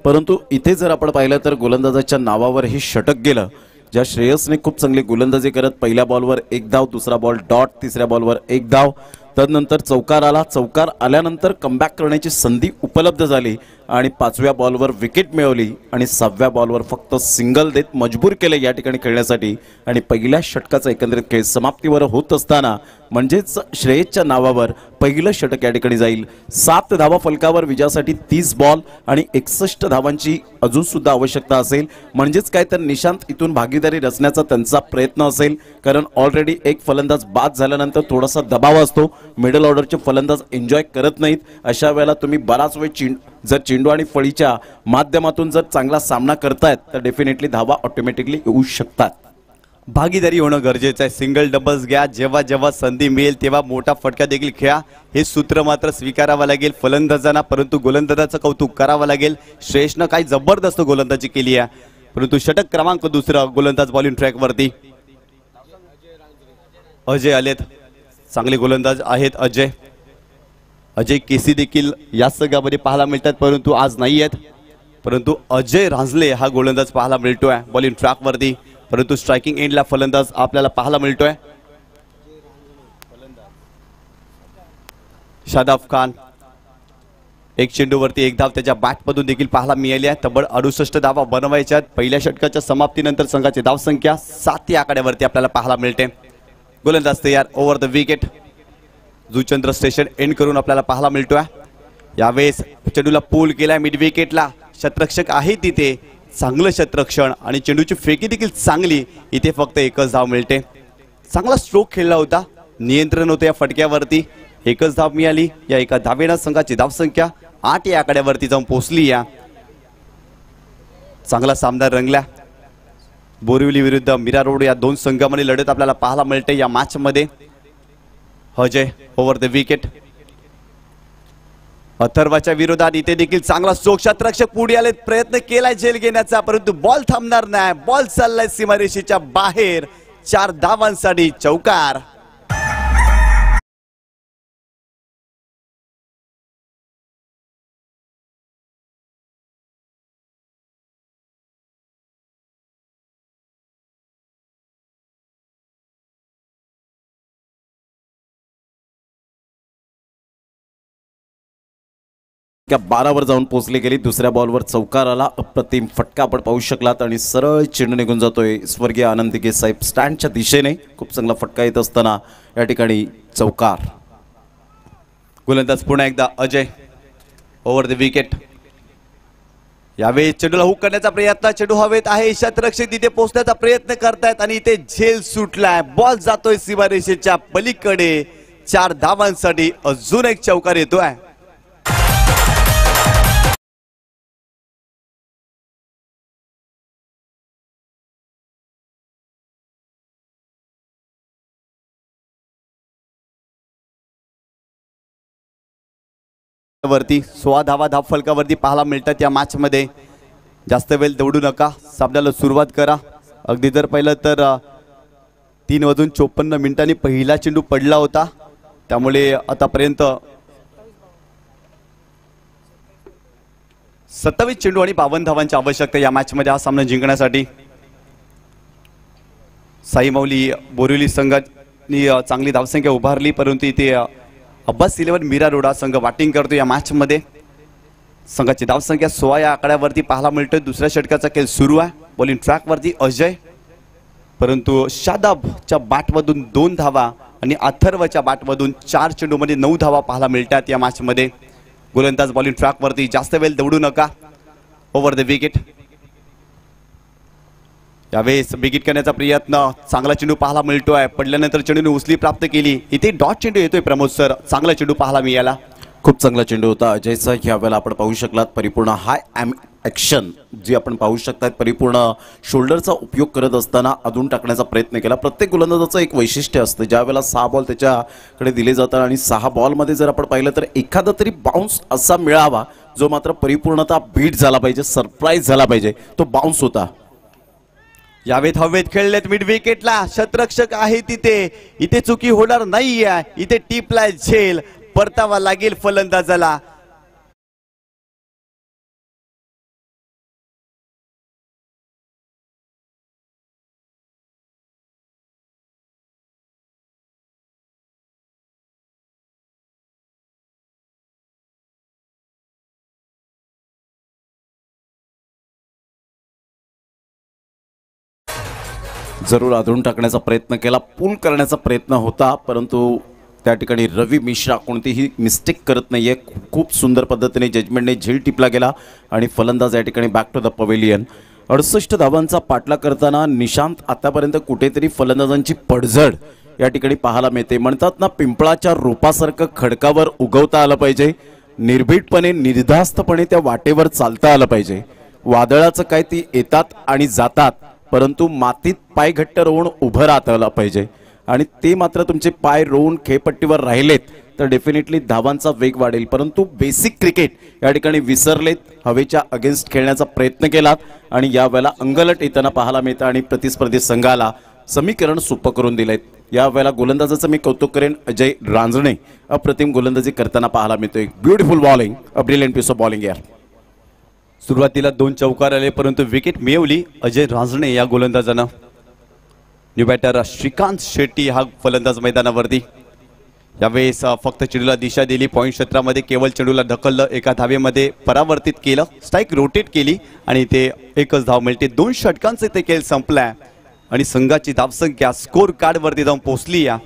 परंतु इथे जर आपण पाहिलं तर गोलंदाजाच्या नावावर हे षटक गेलं. ज्या श्रेयसने खूप चांगली गोलंदाजी करत पहिल्या बॉलवर 1 धाव, दुसरा बॉल डॉट, तिसऱ्या बॉलवर 1 धाव, तदनंतर चौकार आला. चौकार आल्यानंतर कमबॅक करण्याची संधी उपलब्ध झाली आणि 5व्या बॉलवर विकेट मिळवली आणि 6व्या बॉलवर फक्त सिंगल देत मजबूर केले या ठिकाणी खेळण्यासाठी. आणि पहिल्या षटकाचा एकंदरीत खेळ समाप्तीवर होत असताना म्हणजेच श्रेयसच्या नावावर पहिलं षटक या ठिकाणी जाईल. 7 धावा फलकावर विजयासाठी 30 बॉल आणि 61 धावांची अजून सुद्धा आवश्यकता असेल. म्हणजेच काय तर निशांत इथून भागीदारी रचण्याचा त्यांचा प्रयत्न असेल, कारण ऑलरेडी एक फलंदाज बाद झाल्यानंतर थोडासा दबाव असतो. मिडल ऑर्डरचे फलंदाज एन्जॉय करत नाहीत. अशा वेळेला तुम्ही बराच वेळ जर चेंडू आणि फळीच्या माध्यमातून जर चांगला सामना करतायत तर डेफिनेटली धावा ऑटोमॅटिकली येऊ शकतात. भागीदारी होणं गरजेचं आहे. सिंगल डबल्स घ्या, जेव्हा जेव्हा संधी मिळेल तेव्हा मोठा फटका देखील खेळा. हे सूत्र मात्र स्वीकारावं लागेल फलंदाजांना, परंतु गोलंदाजाचं कौतुक करावं लागेल. श्रेयसनं काही जबरदस्त गोलंदाजी केली आहे, परंतु षटक क्रमांक 2 गोलंदाज बॉलिंग ट्रॅकवरती. अजय आलेत, चांगले गोलंदाज आहेत अजय. अजय केसी देखील या संघामध्ये पाहायला मिळतात, परंतु आज नाही आहेत. परंतु अजय रांजले हा गोलंदाज पाहायला मिळतोय बॉलिंग ट्रॅकवरती, परंतु स्ट्रायकिंग एंडला फलंदाज आपल्याला पाहायला मिळतोय. शादाब खान एक चेंडूवरती 1 धाव त्याच्या बॅटमधून देखील पाहायला मिळाली आहे. तब्बल 68 धावा बनवायच्या. पहिल्या षटकाच्या समाप्तीनंतर संघाची धावसंख्या 7 या आकड्यावरती आपल्याला पाहायला मिळते. गोलंदाज तयार. Over the wicket. Juchandra station end करून आपल्याला पाहायला मिळतोय. यावेळेस चेंडूला पूल केलाय मिड विकेटला. क्षेत्ररक्षक आहे तिथे, चांगलं क्षेत्ररक्षण आणि चेंडूची फेकी देखील चांगली. इथे फक्त एकच धाव मिळते. चांगला स्ट्रोक खेळला होता, नियंत्रण होतं या फटक्यावरती. एकच धाव मिळाली. या एका धावेनं संघाची धावसंख्या 8 या आकड्यावरती जाऊन पोहोचली. या चांगला सामना रंगला. बोरिवली विरुद्ध मीरा रोड या 2 संघांमध्ये लढत आपल्याला पाहायला मिळते या मॅच मध्ये. Ajay over the wicket. अथर्वाच्या विरोधात इथे देखील चांगला स्ट्रोक. क्षेत्ररक्षक पुढे आले, प्रयत्न केलाय झेल घेण्याचा, परंतु बॉल थांबणार नाही. बॉल चाललाय सीमारेषेच्या बाहेर. 4 धावांसाठी चौकार. त्या 12 जाऊन पोहोचली गेली. दुसऱ्या बॉलवर चौकार आला. अप्रतिम फटका आपण पाहू शकलात आणि सरळ चेंडू निघून जातोय स्वर्गीय आनंद दिघे साहेब स्टँडच्या दिशेने. खूप चांगला फटका येत असताना या ठिकाणी चौकार. गोलंदाज पुन्हा एकदा अजय. Over the wicket. यावेळी चेंडूला हुक करण्याचा प्रयत्न. चेंडू हवेत आहे, क्षेत्ररक्षक तिथे पोहोचण्याचा प्रयत्न करतायत आणि इथे झेल सुटलाय. बॉल जातोय सीमारेषेच्या पलीकडे. 4 धावांसाठी अजून एक चौकार येतोय. वरती 16 धावा धाव फलकावरती पाहायला मिळतात या मॅच मध्ये. जास्त वेळ दौडू नका, सामन्याला सुरुवात करा. अगदी जर पाहिलं तर 3:54 पहिला चेंडू पडला होता, त्यामुळे आतापर्यंत 27 चेंडू आणि 52 धावांची आवश्यकता या मॅचमध्ये हा सामना जिंकण्यासाठी. साई माऊली बोरिवली संघाने चांगली धावसंख्या उभारली, परंतु इथे अब्बास 11 मीरा रोड हा संघ बॅटिंग करतो या मॅचमध्ये. संघाची धावसंख्या 16 या आकड्यावरती पाहायला मिळतोय. दुसऱ्या षटकाचा खेळ सुरू आहे. बॉलिंग ट्रॅकवरती अजय, परंतु शादाबच्या बॅटमधून 2 धावा आणि अथर्वच्या बॅटमधून 4 चेंडूमध्ये 9 धावा पाहायला मिळतात या मॅचमध्ये. गोलंदाज बॉलिंग ट्रॅकवरती, जास्त वेळ दौडू नका, ओव्हर द विकेट. यावेळेस विकेट करण्याचा प्रयत्न, चांगला चेंडू पाहायला मिळतोय. पडल्यानंतर चेंडूने उचली प्राप्त केली. इथे डॉट चेंडू येतोय प्रमोद सर, चांगला चेंडू पाहायला मिळाला. खूप चांगला चेंडू होता अजयचा. यावेळेला आपण पाहू शकलात परिपूर्ण हाय ॲक्शन जी आपण पाहू शकतात, परिपूर्ण शोल्डरचा उपयोग करत असताना अधून टाकण्याचा प्रयत्न केला. प्रत्येक गोलंदाजाचं एक वैशिष्ट्य असतं. ज्या वेळेला 6 बॉल त्याच्याकडे दिले जातात आणि 6 बॉलमध्ये जर आपण पाहिलं तर एखादा तरी बाउन्स असा मिळावा जो मात्र परिपूर्णतः बीट झाला पाहिजे, सरप्राईज झाला पाहिजे. तो बाउन्स होता. यावेळेत हवेत खेळलेत मिड विकेटला, शतरक्षक आहे तिथे. इथे चुकी होणार नाहीये. इथे टिपलाय झेल, परतावा लागेल फलंदाजाला. जरूर आधळून टाकण्याचा प्रयत्न केला, पूल करण्याचा प्रयत्न होता, परंतु त्या ठिकाणी रवी मिश्रा कोणतीही मिस्टेक करत नाहीये. खूप सुंदर पद्धतीने जजमेंटने झेल टिपला गेला आणि फलंदाज या ठिकाणी बॅक टू द पवेलियन. 68 धावांचा पाठला करताना निशांत आतापर्यंत कुठेतरी फलंदाजांची पडझड या ठिकाणी पाहायला मिळते. म्हणतात ना, पिंपळाच्या रोपासारखं खडकावर उगवता आलं पाहिजे, निर्भीडपणे निर्धास्तपणे त्या वाटेवर चालता आलं पाहिजे. वादळाचं काय, ती येतात आणि जातात, परंतु मातीत पाय घट्ट रोवून उभं राहता आलं पाहिजे. आणि ते मात्र तुमचे पाय रोवून खेळपट्टीवर राहिलेत तर डेफिनेटली धावांचा वेग वाढेल. परंतु बेसिक क्रिकेट या ठिकाणी विसरलेत, हवेच्या अगेन्स्ट खेळण्याचा प्रयत्न केलात आणि यावेळेला अंगलट येताना पाहायला मिळतं आणि प्रतिस्पर्धी संघाला समीकरण सोपं करून दिलेत. यावेळेला गोलंदाजाचं मी कौतुक करेन, अजय रांजणे अप्रतिम गोलंदाजी करताना पाहायला मिळतोय. Beautiful bowling, a brilliant piece of bowling यार. सुरुवातीला 2 चौकार आले, परंतु विकेट मिळवली अजय रांजणे या गोलंदाजानं. न्यू बॅटर श्रीकांत शेट्टी हा फलंदाज मैदानावरती. यावेळेस फक्त चेंडूला दिशा दिली, पॉईंट क्षेत्रामध्ये केवळ चेंडूला ढकललं, एका धावेमध्ये परावर्तित केलं, स्ट्राईक रोटेट केली आणि ते एकच धाव मिळते. 2 षटकांचे ते खेळ संपलाय आणि संघाची धावसंख्या स्कोर कार्डवरती जाऊन पोहोचली या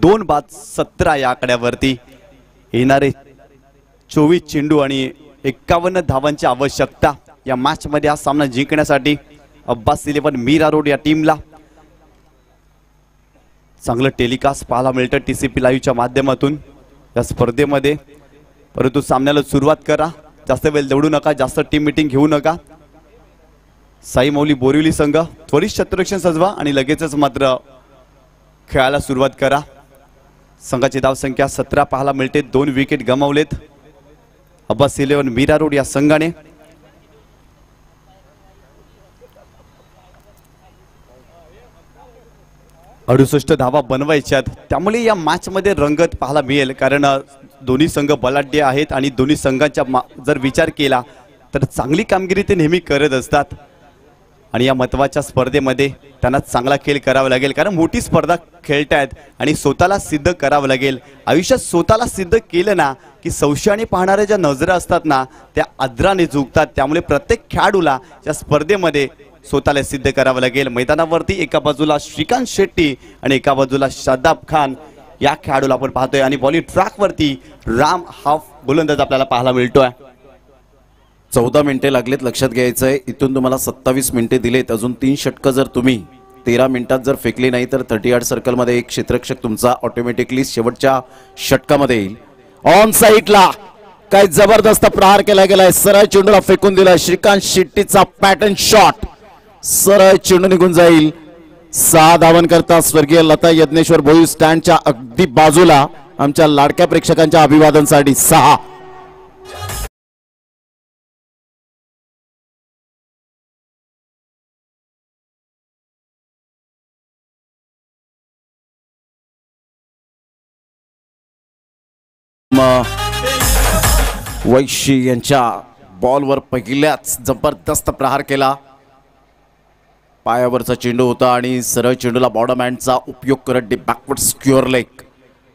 2-17 या आकड्यावरती. येणारे 24 चेंडू आणि 51 धावांची आवश्यकता या मॅचमध्ये हा सामना जिंकण्यासाठी अब्बास 11 मीरा रोड या टीमला. चांगलं टेलिकास्ट पाहायला मिळतं TCP लाईव्हच्या माध्यमातून या स्पर्धेमध्ये. परंतु सामन्याला सुरुवात करा, जास्त वेळ दौडू नका, जास्त टीम मीटिंग घेऊ नका. साई माऊली बोरिवली संघ त्वरित क्षेत्ररक्षण सजवा आणि लगेचच मात्र खेळायला सुरुवात करा. संघाची धावसंख्या 17 पाहायला मिळते. 2 विकेट गमावलेत अब्बास 11 मीरा रोड या संघाने. अडुसष्ट धावा बनवायच्यात, त्यामुळे या मॅचमध्ये रंगत पाहायला मिळेल. कारण दोन्ही संघ बलाढ्य आहेत आणि दोन्ही संघांचा जर विचार केला तर चांगली कामगिरी ते नेहमी करत असतात आणि या महत्त्वाच्या स्पर्धेमध्ये त्यांना चांगला खेळ करावा लागेल. कारण मोठी स्पर्धा खेळतायत आणि स्वतःला सिद्ध करावं लागेल. आयुष्यात स्वतःला सिद्ध केलं ना की संशयाने पाहणाऱ्या ज्या नजरा असतात ना त्या आदराने झुकतात. त्यामुळे प्रत्येक खेळाडूला या स्पर्धेमध्ये स्वतःला सिद्ध करावं लागेल. मैदानावरती एका बाजूला श्रीकांत शेट्टी आणि एका बाजूला शादाब खान या खेळाडूला आपण पाहतोय आणि बॉलिंग ट्रॅकवरती राम हाफ गोलंदाज आपल्याला पाहायला मिळतोय. 14 मिनिटे लागलेत, लक्षात घ्यायचं आहे. इथून तुम्हाला 27 मिनिटे दिलेत. अजून 3 षटकं जर तुम्ही 13 मिनिटात जर फेकली नाही तर 38 सर्कलमध्ये एक क्षेत्ररक्षक तुमचा ऑटोमॅटिकली शेवटच्या षटकामध्ये येईल. ऑन साईडला काय जबरदस्त प्रहार केला गेलाय, सरळ चेंडूला फेकून दिला. श्रीकांत शेट्टीचा पॅटर्न शॉट सरळ चेंडू निघून जाईल. 6 धावांकरता स्वर्गीय लता यज्ञेश्वर भोई स्टँडच्या अगदी बाजूला आमच्या लाडक्या प्रेक्षकांच्या अभिवादनासाठी 6. वैशी यांच्या बॉलवर पहिल्याच जबरदस्त प्रहार केला. पायावरचा चेंडू होता आणि सरळ चेंडूला बॉटम हँडचा उपयोग करत बॅकवर्ड स्क्युअर लेग.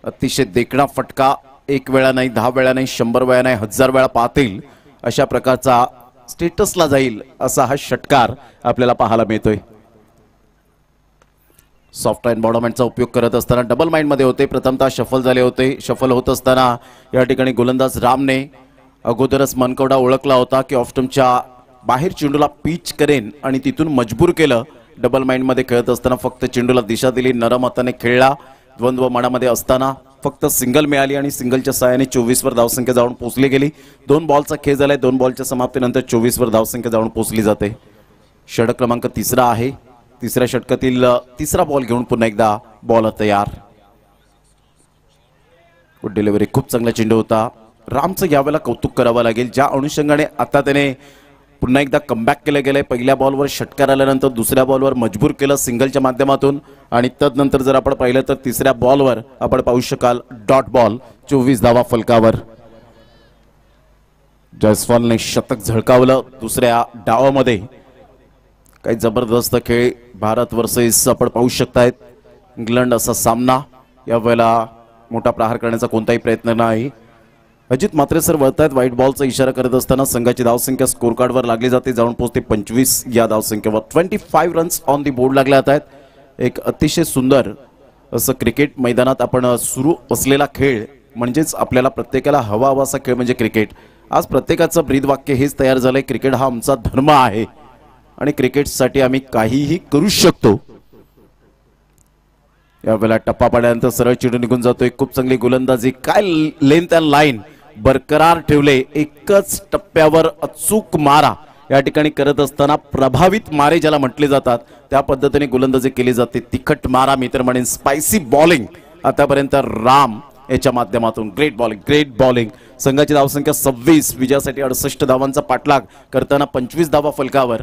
अतिशय देखणा फटका. 1 वेळा नाही, 10 वेळा नाही, 100 वेळा नाही, 1000 वेळा पाहतील अशा प्रकारचा स्टेटसला जाईल असा हा षटकार आपल्याला पाहायला मिळतोय. सॉफ्ट अँड बॉटम हँडचा उपयोग करत असताना डबल माइंड मध्ये होते. प्रथमतः शफल झाले होते. शफल होत असताना या ठिकाणी गोलंदाज रामने अगोदरच मनकवडा ओळखला होता की ऑफस्टम्पच्या बाहेर चेंडूला पिच करेन आणि तिथून मजबूर केलं. डबल माइंड मध्ये खेळत असताना फक्त चेंडूला दिशा दिली, नरम हाताने खेळला. द्वंद्व मनामध्ये असताना फक्त सिंगल मिळाली आणि सिंगलच्या सहाय्याने 24 वर धावसंख्या जाऊन पोहोचली गेली. 2 बॉलचा खेळ झालाय. 2 बॉलच्या समाप्तीनंतर 24 वर धावसंख्या जाऊन पोहोचली जाते. षटक क्रमांक 3 आहे. तिसऱ्या षटकातील तिसरा बॉल घेऊन पुन्हा एकदा बॉल तयार. Good delivery. खूप चांगला चेंडू होता. रामचं यावेळेला कौतुक करावं लागेल ज्या अनुषंगाने आता त्याने पुन्हा एकदा कमबॅक केलं गेलंय. पहिल्या बॉलवर षटकार आल्यानंतर दुसऱ्या बॉलवर मजबूर केलं सिंगलच्या माध्यमातून आणि तदनंतर जर आपण पाहिलं तर तिसऱ्या बॉलवर आपण पाहू शकाल डॉट बॉल. 24 धावा फलकावर. जयस्वालने शतक झळकावलं दुसऱ्या डावामध्ये. काही जबरदस्त खेळ. भारत वर्सेस आपण पाहू शकतायत इंग्लंड असा सामना. यावेळेला मोठा प्रहार करण्याचा कोणताही प्रयत्न नाही. अजित मात्रे सर वळतायत. व्हाईट बॉलचा इशारा करत असताना संघाची धावसंख्या स्कोर कार्डवर लागली जाते. जाऊन पोहोचते 25 या धावसंख्येवर. 25 रन्स ऑन दी बोर्ड लागले जात आहेत. एक अतिशय सुंदर असं क्रिकेट मैदानात आपण सुरू असलेला खेळ म्हणजेच आपल्याला प्रत्येकाला हवा असा खेळ म्हणजे क्रिकेट. आज प्रत्येकाचं ब्रीदवाक्य हेच तयार झालंय. क्रिकेट हा आमचा धर्म आहे आणि क्रिकेटसाठी आम्ही काहीही करू शकतो. यावेळेला टप्पा पाडल्यानंतर सरळ चेंडू निघून जातोय. खूप चांगली गोलंदाजी. काय लेंथ अँड लाईन बरकरार ठेवले. एकच टप्प्यावर अचूक मारा या ठिकाणी करत असताना प्रभावित मारे ज्याला म्हटले जातात त्या पद्धतीने गोलंदाजी केली जाते. तिखट मारा मी तर म्हणेन स्पायसी बॉलिंग आतापर्यंत राम याच्या माध्यमातून. Great bowling, great bowling. संघाची धावसंख्या 26. विजयासाठी 68 धावांचा पाठलाग करताना 25 धावा फलकावर.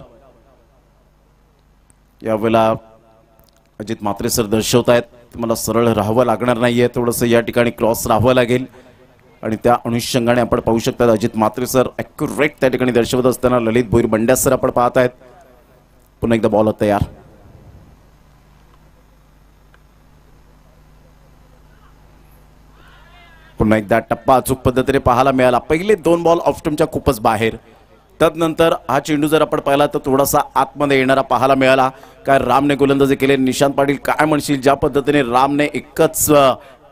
यावेळेला अजित मात्रे सर दर्शवत आहेत मला सरळ राहावं लागणार नाहीये. थोडंसं या ठिकाणी क्रॉस राहावं लागेल आणि त्या अनुषंगाने आपण पाहू शकता अजित मात्रे सर ॲक्युरेट त्या ठिकाणी दर्शवत असताना ललित भोईर बंड्या सर आपण पाहत आहेत. पुन्हा एकदा बॉल तयार. पुन्हा एकदा टप्पा अचूक पद्धतीने पाहायला मिळाला. पहिले 2 बॉल ऑफस्टम्पच्या खूपच बाहेर. तदनंतर हा चेंडू जर आपण पाहिला तर थोडासा आतमध्ये येणारा पाहायला मिळाला. काय रामने गोलंदाजी केली. निशांत पाटील काय म्हणशील ज्या पद्धतीने रामने एकच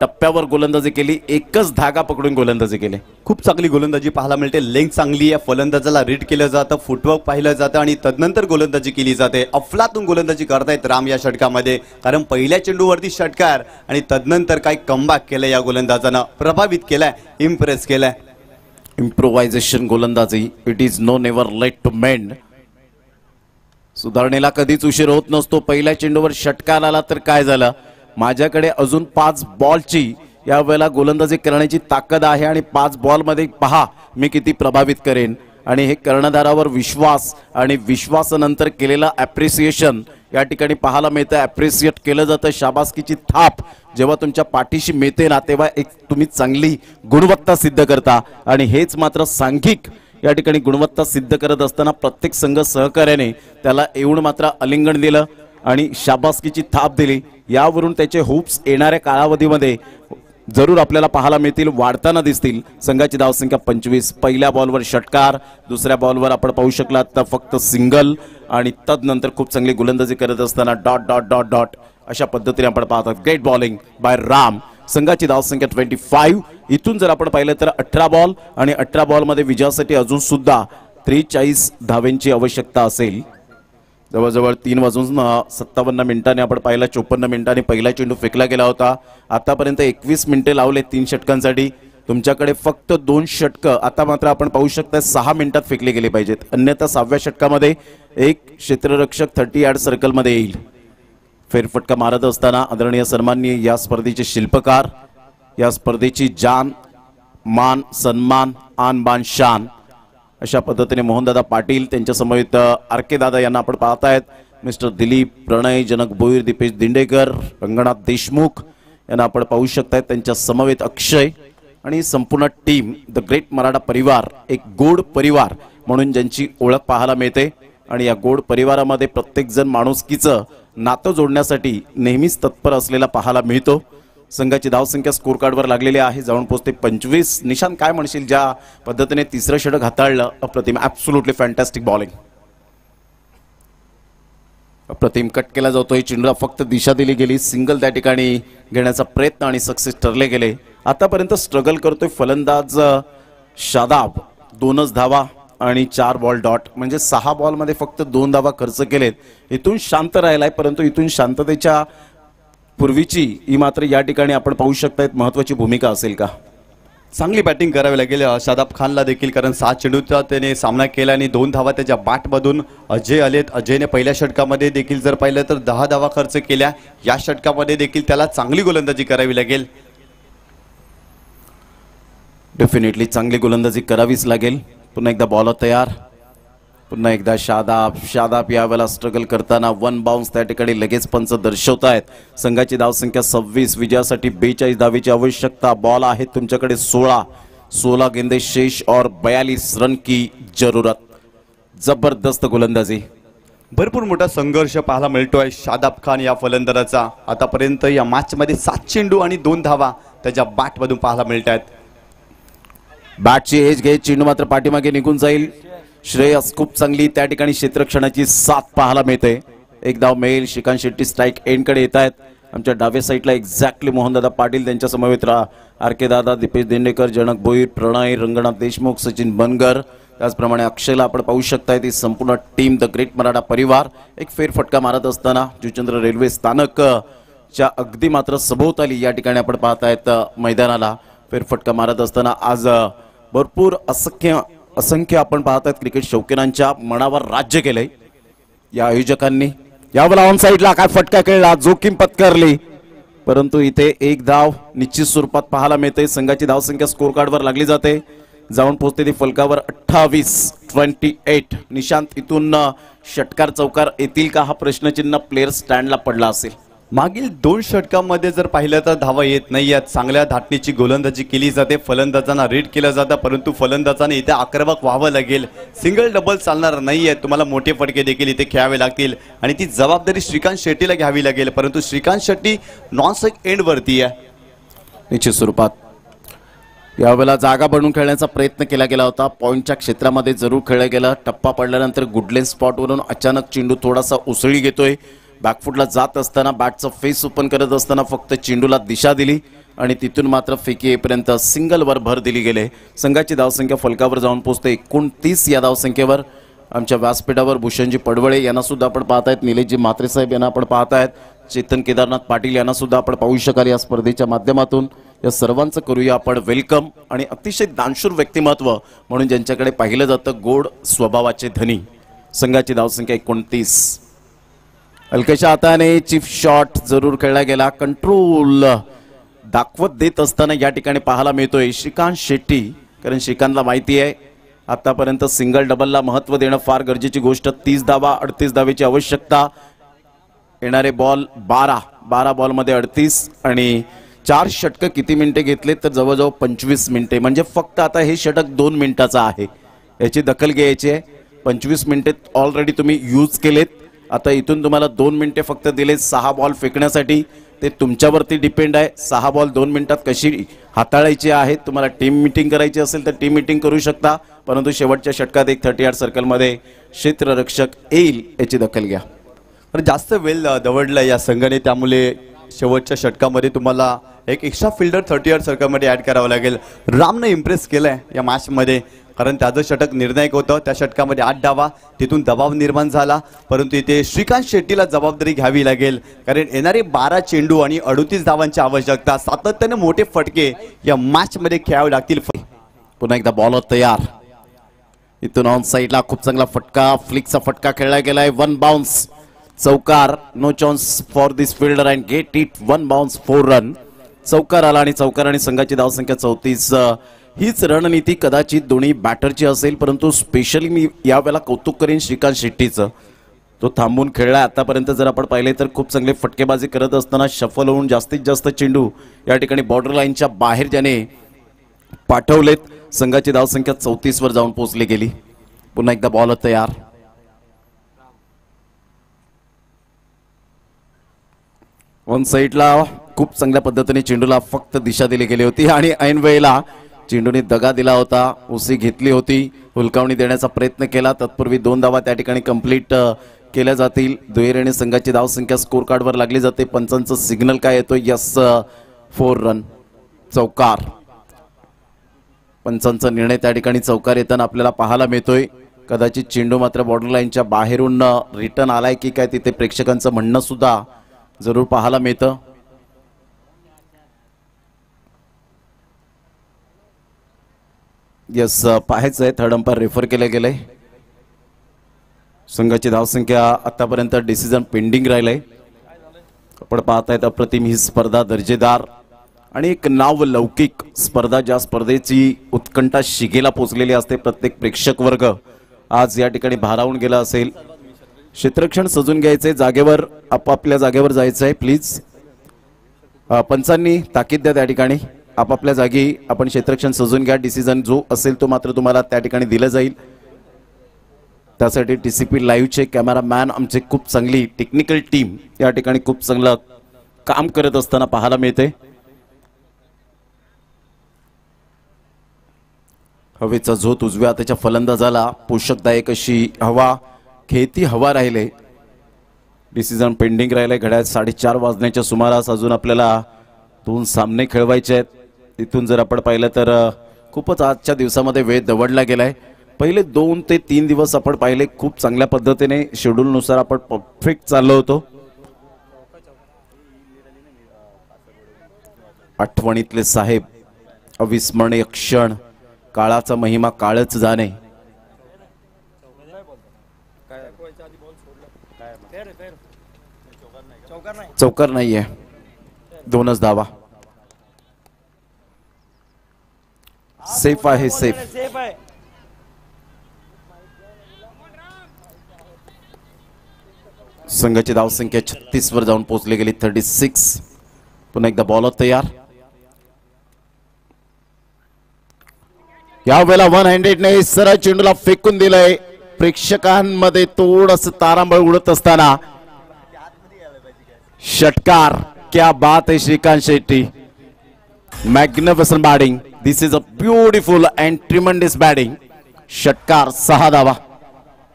टप्प्यावर गोलंदाजी केली, एकच धागा पकडून गोलंदाजी केली. खूप चांगली गोलंदाजी पाहायला मिळते. लेंथ चांगली आहे. फलंदाजाला रीड केलं जातं, फुटवर्क पाहिलं जातं आणि तदनंतर गोलंदाजी केली जाते. अफलातून गोलंदाजी करतायत राम या षटकामध्ये. कारण पहिल्या चेंडूवरती षटकार आणि तदनंतर काय कमबॅक केलं या गोलंदाजानं. प्रभावित केलाय, इम्प्रेस केलाय. इम्प्रोव्हायझेशन गोलंदाजी. It is no never late to mend. सुधारणेला कधीच उशीर होत नसतो. पहिल्या चेंडूवर षटकार आला तर काय झालं. माझ्याकडे अजून 5 बॉलची यावेळेला गोलंदाजी करण्याची ताकद आहे आणि 5 बॉलमध्ये पहा मी किती प्रभावित करेन. आणि हे कर्णधारावर विश्वास आणि विश्वासानंतर केलेलं ॲप्रिसिएशन या ठिकाणी पाहायला मिळतं. ॲप्रिसिएट केलं जातं. शाबासकीची थाप जेव्हा तुमच्या पाठीशी मिळते ना तेव्हा एक तुम्ही चांगली गुणवत्ता सिद्ध करता आणि हेच मात्र सांघिक या ठिकाणी गुणवत्ता सिद्ध करत असताना प्रत्येक संघ सहकार्याने त्याला येऊन मात्र आलिंगन दिलं आणि शाबासकीची थाप दिली. यावरून त्याचे होप्स येणाऱ्या कालावधीमध्ये जरूर आपल्याला पाहायला मिळतील, वाढताना दिसतील. संघाची धावसंख्या 25. पहिल्या बॉलवर षटकार, दुसऱ्या बॉलवर आपण पाहू शकला तर फक्त सिंगल आणि तदनंतर खूप चांगली गोलंदाजी करत असताना डॉट डॉट डॉट डॉट अशा पद्धतीने आपण पाहतो. Great bowling bye Ram. संघाची धावसंख्या 25. इथून जर आपण पाहिलं तर 18 बॉल आणि 18 बॉलमध्ये विजयासाठी अजून सुद्धा 43 धावेंची आवश्यकता असेल. जवळजवळ 3:57 मिनिटांनी आपण पाहिला. 54 मिनिटांनी पहिला चेंडू फेकला गेला होता. आतापर्यंत 21 मिनिटे लावले 3 षटकांसाठी. तुमच्याकडे फक्त 2 षटकं आता मात्र आपण पाहू शकता 6 मिनिटात फेकले गेले पाहिजेत. अन्यथा 6व्या षटकामध्ये एक क्षेत्ररक्षक 30 यार्ड सर्कलमध्ये येईल. फेरफटका मारत असताना आदरणीय सन्माननीय या स्पर्धेचे शिल्पकार, या स्पर्धेची जान मान सन्मान आन बान शान अशा पद्धतीने मोहनदादा पाटील, त्यांच्या समवेत आरके दादा यांना आपण पाहतायत. मिस्टर दिलीप, प्रणय, जनक भोईर, दीपेश दिंडेकर, रंगनाथ देशमुख यांना आपण पाहू शकतायत. त्यांच्या समवेत अक्षय आणि संपूर्ण टीम द ग्रेट मराठा परिवार. एक गोड परिवार म्हणून ज्यांची ओळख पाहायला मिळते आणि या गोड परिवारामध्ये प्रत्येक जण माणुसकीचं नातं जोडण्यासाठी नेहमीच तत्पर असलेला पाहायला मिळतो. संघाची धावसंख्या स्कोर कार्डवर लागलेली आहे, जाऊन पोहोचते 25. निशांत, काय म्हणशील ज्या पद्धतीने तिसरं षटक हाताळलं? अप्रतिम, ॲब्सोल्युटली फॅन्टॅस्टिक बॉलिंग. अप्रतिम कट केला जातोय, चेंडूला फक्त दिशा दिली गेली, सिंगल त्या ठिकाणी घेण्याचा प्रयत्न आणि सक्सेस ठरले गेले. आतापर्यंत स्ट्रगल करतोय फलंदाज शादाब, 2च धावा आणि 4 बॉल डॉट, म्हणजे 6 बॉलमध्ये फक्त 2 धावा खर्च केलेत. इथून शांत राहिलाय, परंतु इथून शांततेच्या पूर्वीची ही मात्र या ठिकाणी आपण पाहू शकता महत्वाची भूमिका असेल का? चांगली बॅटिंग करावी लागेल शादाब खानला देखील, कारण 7 चेंडूचा त्याने सामना केला आणि 2 धावा त्याच्या बॅटमधून अजय आलेत. अजयने पहिल्या षटकामध्ये देखील जर पाहिलं तर 10 धावा खर्च केल्या. या षटकामध्ये देखील त्याला चांगली गोलंदाजी करावी लागेल. डेफिनेटली चांगली गोलंदाजी करावीच लागेल. पुन्हा एकदा बॉलर तयार, पुन्हा एकदा शादाब यावेळेला स्ट्रगल करताना 1 बाउन्स त्या ठिकाणी लगेच पंच दर्शवतायत. संघाची धावसंख्या 26, विजयासाठी 42 धावेची आवश्यकता. बॉल आहे तुमच्याकडे 16 गेंदे शेष और 42 रन की जरूरत. जबरदस्त गोलंदाजी, भरपूर मोठा संघर्ष पाहायला मिळतोय शादाब खान या फलंदाजाचा. आतापर्यंत या मॅचमध्ये 7 चेंडू आणि 2 धावा त्याच्या बॅटमधून पाहायला मिळत आहेत. बॅटची एज घे, चेंडू मात्र पाठीमागे निघून जाईल. श्रेयस खूप चांगली त्या ठिकाणी क्षेत्ररक्षणाची साथ पाहायला मिळते. एक धाव मिळेल. श्रीकांत शेट्टी स्ट्राईक एंडकडे येत आहेत. आमच्या डाव्या साईडला एक्झॅक्टली मोहनदादा पाटील, त्यांच्या समवेत आर के दादा, दीपेश देंडेकर, जनक भोईर, प्रणय, रंगनाथ देशमुख, सचिन बनगर, त्याचप्रमाणे अक्षयला आपण पाहू शकताय. ती संपूर्ण टीम द ग्रेट मराठा परिवार एक फेरफटका मारत असताना जुचंद्र रेल्वे स्थानकच्या अगदी मात्र सभोवताली या ठिकाणी आपण पाहतायत मैदानाला फेरफटका मारत असताना आज भरपूर असंख्य आपण पाहतायत क्रिकेट शौकीनांच्या मनावर राज्य केलंय या आयोजकांनी. यावेळेला ऑन साईडला काय फटका खेळला, जोखीम पत्करली, परंतु इथे एक धाव निश्चित स्वरूपात पाहायला मिळते. संघाची धावसंख्या स्कोर कार्डवर लागली जाते, जाऊन पोहोचते ती फलकावर 28. निशांत, इथून षटकार चौकार येतील का हा प्रश्नचिन्ह प्लेयर स्टँडला पडला असेल. मागील 2 षटकांमध्ये जर पाहिलं तर धावा येत नाही आहेत. चांगल्या धाटणीची गोलंदाजी केली जाते, फलंदाजांना रीड केलं जातं, परंतु फलंदाजाने इथे आक्रमक व्हावं लागेल. सिंगल डबल चालणार नाही आहेत, तुम्हाला मोठे फटके देखील इथे खेळावे लागतील आणि ती जबाबदारी श्रीकांत शेट्टीला घ्यावी लागेल. परंतु श्रीकांत शेट्टी नॉन स्ट्राईक एंडवरती आहे. निश्चित स्वरूपात यावेळेला जागा बनवून खेळण्याचा प्रयत्न केला गेला होता. पॉईंटच्या क्षेत्रामध्ये जरूर खेळला गेला. टप्पा पडल्यानंतर गुडलेन स्पॉटवरून अचानक चेंडू थोडासा उसळी घेतोय. बॅकफुटला जात असताना बॅटचं फेस ओपन करत असताना फक्त चेंडूला दिशा दिली आणि तिथून मात्र फेकी येईपर्यंत सिंगलवर भर दिली गेले. संघाची धावसंख्या फलकावर जाऊन पोहोचते 29. या धावसंख्येवर आमच्या व्यासपीठावर भूषणजी पडवळे यांना सुद्धा आपण पाहतायत, निलेशजी म्हात्रे साहेब यांना आपण पाहतायत, चेतन केदारनाथ पाटील यांना सुद्धा आपण पाहू शकाल या स्पर्धेच्या माध्यमातून. या सर्वांचं करूया आपण वेलकम. आणि अतिशय दानशूर व्यक्तिमत्व म्हणून ज्यांच्याकडे पाहिलं जातं गोड स्वभावाचे धनी. संघाची धावसंख्या 29. हलक्याच्या हाताने चिप शॉट जरूर खेळला गेला. कंट्रोल दाखवत देत असताना या ठिकाणी पाहायला मिळतोय श्रीकांत शेट्टी, कारण श्रीकांतला माहिती आहे आतापर्यंत सिंगल डबलला महत्त्व देणं फार गरजेची गोष्ट. 30 धावा 38 धावेची आवश्यकता. येणारे बॉल 12 बॉलमध्ये 38 आणि 4 षटकं किती मिनिटे घेतले तर जवळजवळ 25 मिनिटे, म्हणजे फक्त आता हे षटक 2 मिनिटाचं आहे, याची दखल घ्यायची आहे. 25 मिनिटे ऑलरेडी तुम्ही यूज केलेत. आता इथून तुम्हाला 2 मिनिटे फक्त दिले 6 बॉल फेकण्यासाठी. ते तुमच्यावरती डिपेंड आहे 6 बॉल 2 मिनिटात कशी हाताळायची आहेत. तुम्हाला टीम मीटिंग करायची असेल तर टीम मीटिंग करू शकता, परंतु शेवटच्या षटकात एक 38 सर्कलमध्ये क्षेत्ररक्षक येईल याची दखल घ्या. तर जास्त वेळ दवडला या संघाने, त्यामुळे शेवटच्या षटकामध्ये तुम्हाला एक एक्स्ट्रा फिल्डर 38 सर्कलमध्ये ॲड करावं लागेल. रामनं इम्प्रेस केलं आहे या मॅचमध्ये, कारण त्याचं षटक निर्णायक होतं. त्या षटकामध्ये 8 धावा, तिथून दबाव निर्माण झाला, परंतु इथे श्रीकांत शेट्टीला जबाबदारी घ्यावी लागेल, कारण येणारे 12 चेंडू आणि 38 धावांची आवश्यकता. सातत्याने मोठे फटके या मॅचमध्ये खेळावे लागतील. पुन्हा एकदा बॉलर तयार. इथून ऑन साईडला खूप चांगला फटका, फ्लिकचा फटका खेळला गेलाय. 1 बाउन्स, चौकार. No chance for this fielder and get it. 1 bounce 4 run. चौकार आला आणि चौकाराने संघाची धावसंख्या 34. हीच रणनीती कदाचित दोन्ही बॅटरची असेल, परंतु स्पेशली मी यावेळेला कौतुक करेन श्रीकांत शेट्टीचं. तो थांबून खेळला आतापर्यंत. जर आपण पाहिले तर खूप चांगले फटकेबाजी करत असताना शफल होऊन जास्तीत जास्त चेंडू या ठिकाणी बॉर्डर लाईनच्या बाहेर ज्याने पाठवलेत. संघाची धावसंख्या 34 वर जाऊन पोहोचली गेली. पुन्हा एकदा बॉल तयार. वन साईडला खूप चांगल्या पद्धतीने चेंडूला फक्त दिशा दिली गेली होती आणि ऐन वेळेला चेंडूने दगा दिला होता, उसी घेतली होती, हुलकावणी देण्याचा प्रयत्न केला. तत्पूर्वी 2 धावा त्या ठिकाणी कंप्लीट केल्या जातील. दुहेरी संघाची धावसंख्या स्कोर कार्डवर लागली जाते. पंचांचं सिग्नल काय येतो? यस 4 रन, चौकार. पंचांचा निर्णय त्या ठिकाणी चौकार येताना आपल्याला पाहायला मिळतोय. कदाचित चेंडू मात्र बॉर्डर लाईनच्या बाहेरून रिटर्न आलाय की काय तिथे प्रेक्षकांचं म्हणणं सुद्धा जरूर पाहायला मिळतं. यस पाहायचं आहे. थर्ड अंपायर रेफर केलं गेलंय. संघाची धावसंख्या आतापर्यंत डिसिजन पेंडिंग राहिलंय. आपण पाहतायत अप्रतिम ही स्पर्धा, दर्जेदार आणि एक नाव लौकिक स्पर्धा, ज्या स्पर्धेची उत्कंठा शिगेला पोचलेली असते. प्रत्येक प्रेक्षक वर्ग आज या ठिकाणी भारावून गेला असेल. क्षेत्ररक्षण सजून घ्यायचंय, जागेवर आपापल्या जागेवर जायचंय प्लीज. पंचांनी ताकीद द्या त्या ठिकाणी. आपापल्या जागी आपण क्षेत्ररक्षण सजून घ्या. डिसिजन जो असेल तो मात्र तुम्हाला त्या ठिकाणी दिला जाईल. त्यासाठी TCP लाईव्हचे कॅमेरामॅन आमचे खूप चांगली टेक्निकल टीम या ठिकाणी खूप चांगलं काम करत असताना पाहायला मिळते. हवेचा झोत उजव्या हाताच्या फलंदाजाला पोषकदायक अशी हवा, खेळती हवा राहिले. डिसिजन पेंडिंग राहिले. घड्याळ 4:30 वाजण्याच्या सुमारास अजून आपल्याला 2 सामने खेळवायचे आहेत. तिथून जर आपण पाहिलं तर खूपच आजच्या दिवसामध्ये वेळ दवडला गेलाय. पहिले 2 ते 3 दिवस आपण पाहिले खूप चांगल्या पद्धतीने शेड्यूलनुसार आपण परफेक्ट चाललो होतो. आठवणीतले साहेब, अविस्मरणीय क्षण, काळाचा महिमा काळच जाणे. चौकार नाहीये, 2च धावा. सेफ आहे, सेफ. संघाची धावसंख्या 36 वर जाऊन पोहोचली गेली, 36. पुन्हा एकदा बॉलर तयार. यावेळेला 1 हँडेडने सरळ चेंडूला फेकून दिलंय. प्रेक्षकांमध्ये थोडस तारांबळ उडत असताना षटकार. क्या बात है Shrikant Shetty. Magnificent batting. This is a beautiful and tremendous batting. षटकार, 6 धावा.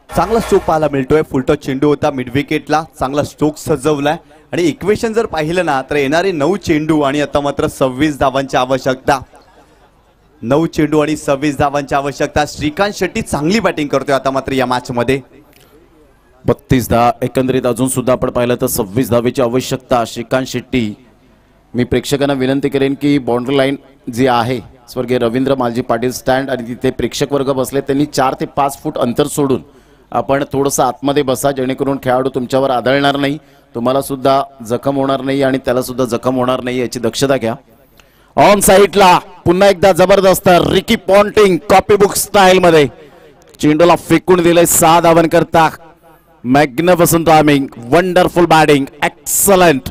चांगला स्ट्रोक पाहायला मिळतोय. फुलटॉस चेंडू होता मिड विकेटला, चांगला स्ट्रोक सजवलाय. आणि इक्वेशन जर पाहिलं ना तर येणारे 9 चेंडू आणि आता मात्र 26 धावांची आवश्यकता. 9 चेंडू आणि 26 धावांची आवश्यकता. श्रीकांत शेट्टी चांगली बॅटिंग करतोय आता मात्र या मॅच मध्ये. 32 धावा एकंदरीत. अजून सुद्धा आपण पाहिलं तर 26 धावेची आवश्यकता. श्रीकांत शेट्टी. मी प्रेक्षकांना विनंती करेन की बाउंड्री लाईन जी आहे, स्वर्गीय रवींद्र मालजी पाटील स्टँड, आणि तिथे प्रेक्षक वर्ग बसले, त्यांनी 4 ते 5 फूट अंतर सोडून आपण थोडंसं आतमध्ये बसा, जेणेकरून खेळाडू तुमच्यावर आदळणार नाही, तुम्हाला सुद्धा जखम होणार नाही आणि त्याला सुद्धा जखम होणार नाही याची दक्षता घ्या. ऑन साईडला पुन्हा एकदा जबरदस्त रिकी पॉन्टिंग कॉपीबुक स्टाईल मध्ये चेंडूला फेकून दिलंय. 6 धावन करता. Magnificent timing, wonderful batting, excellent.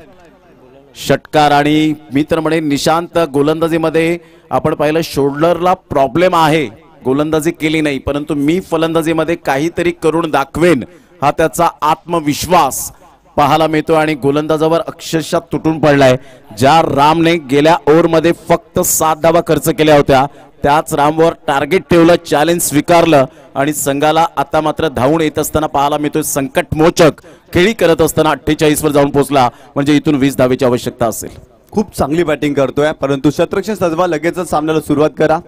षटकार. आणि मी तर म्हणेन निशांत, गोलंदाजीमध्ये आपण पाहिलं शोल्डरला प्रॉब्लेम आहे, गोलंदाजी केली नाही, परंतु मी फलंदाजीमध्ये काहीतरी करून दाखवेन हा त्याचा आत्मविश्वास पाहायला मिळतो. आणि गोलंदाजावर अक्षरशः तुटून पडलाय. ज्या रामने गेल्या ओव्हरमध्ये फक्त 7 धावा खर्च केल्या होत्या, त्याच रामवर टार्गेट ठेवलं, चॅलेंज स्वीकारलं आणि संघाला आता मात्र धावून येत असताना पाहायला मिळतोय. संकटमोचक खेळी करत असताना 48 वर जाऊन पोहोचला, म्हणजे इथून 20 धावेची आवश्यकता असेल. खूप चांगली बॅटिंग करतोय, परंतु क्षेत्ररक्षण सजवा. लगेचच सामन्याला सुरुवात करा.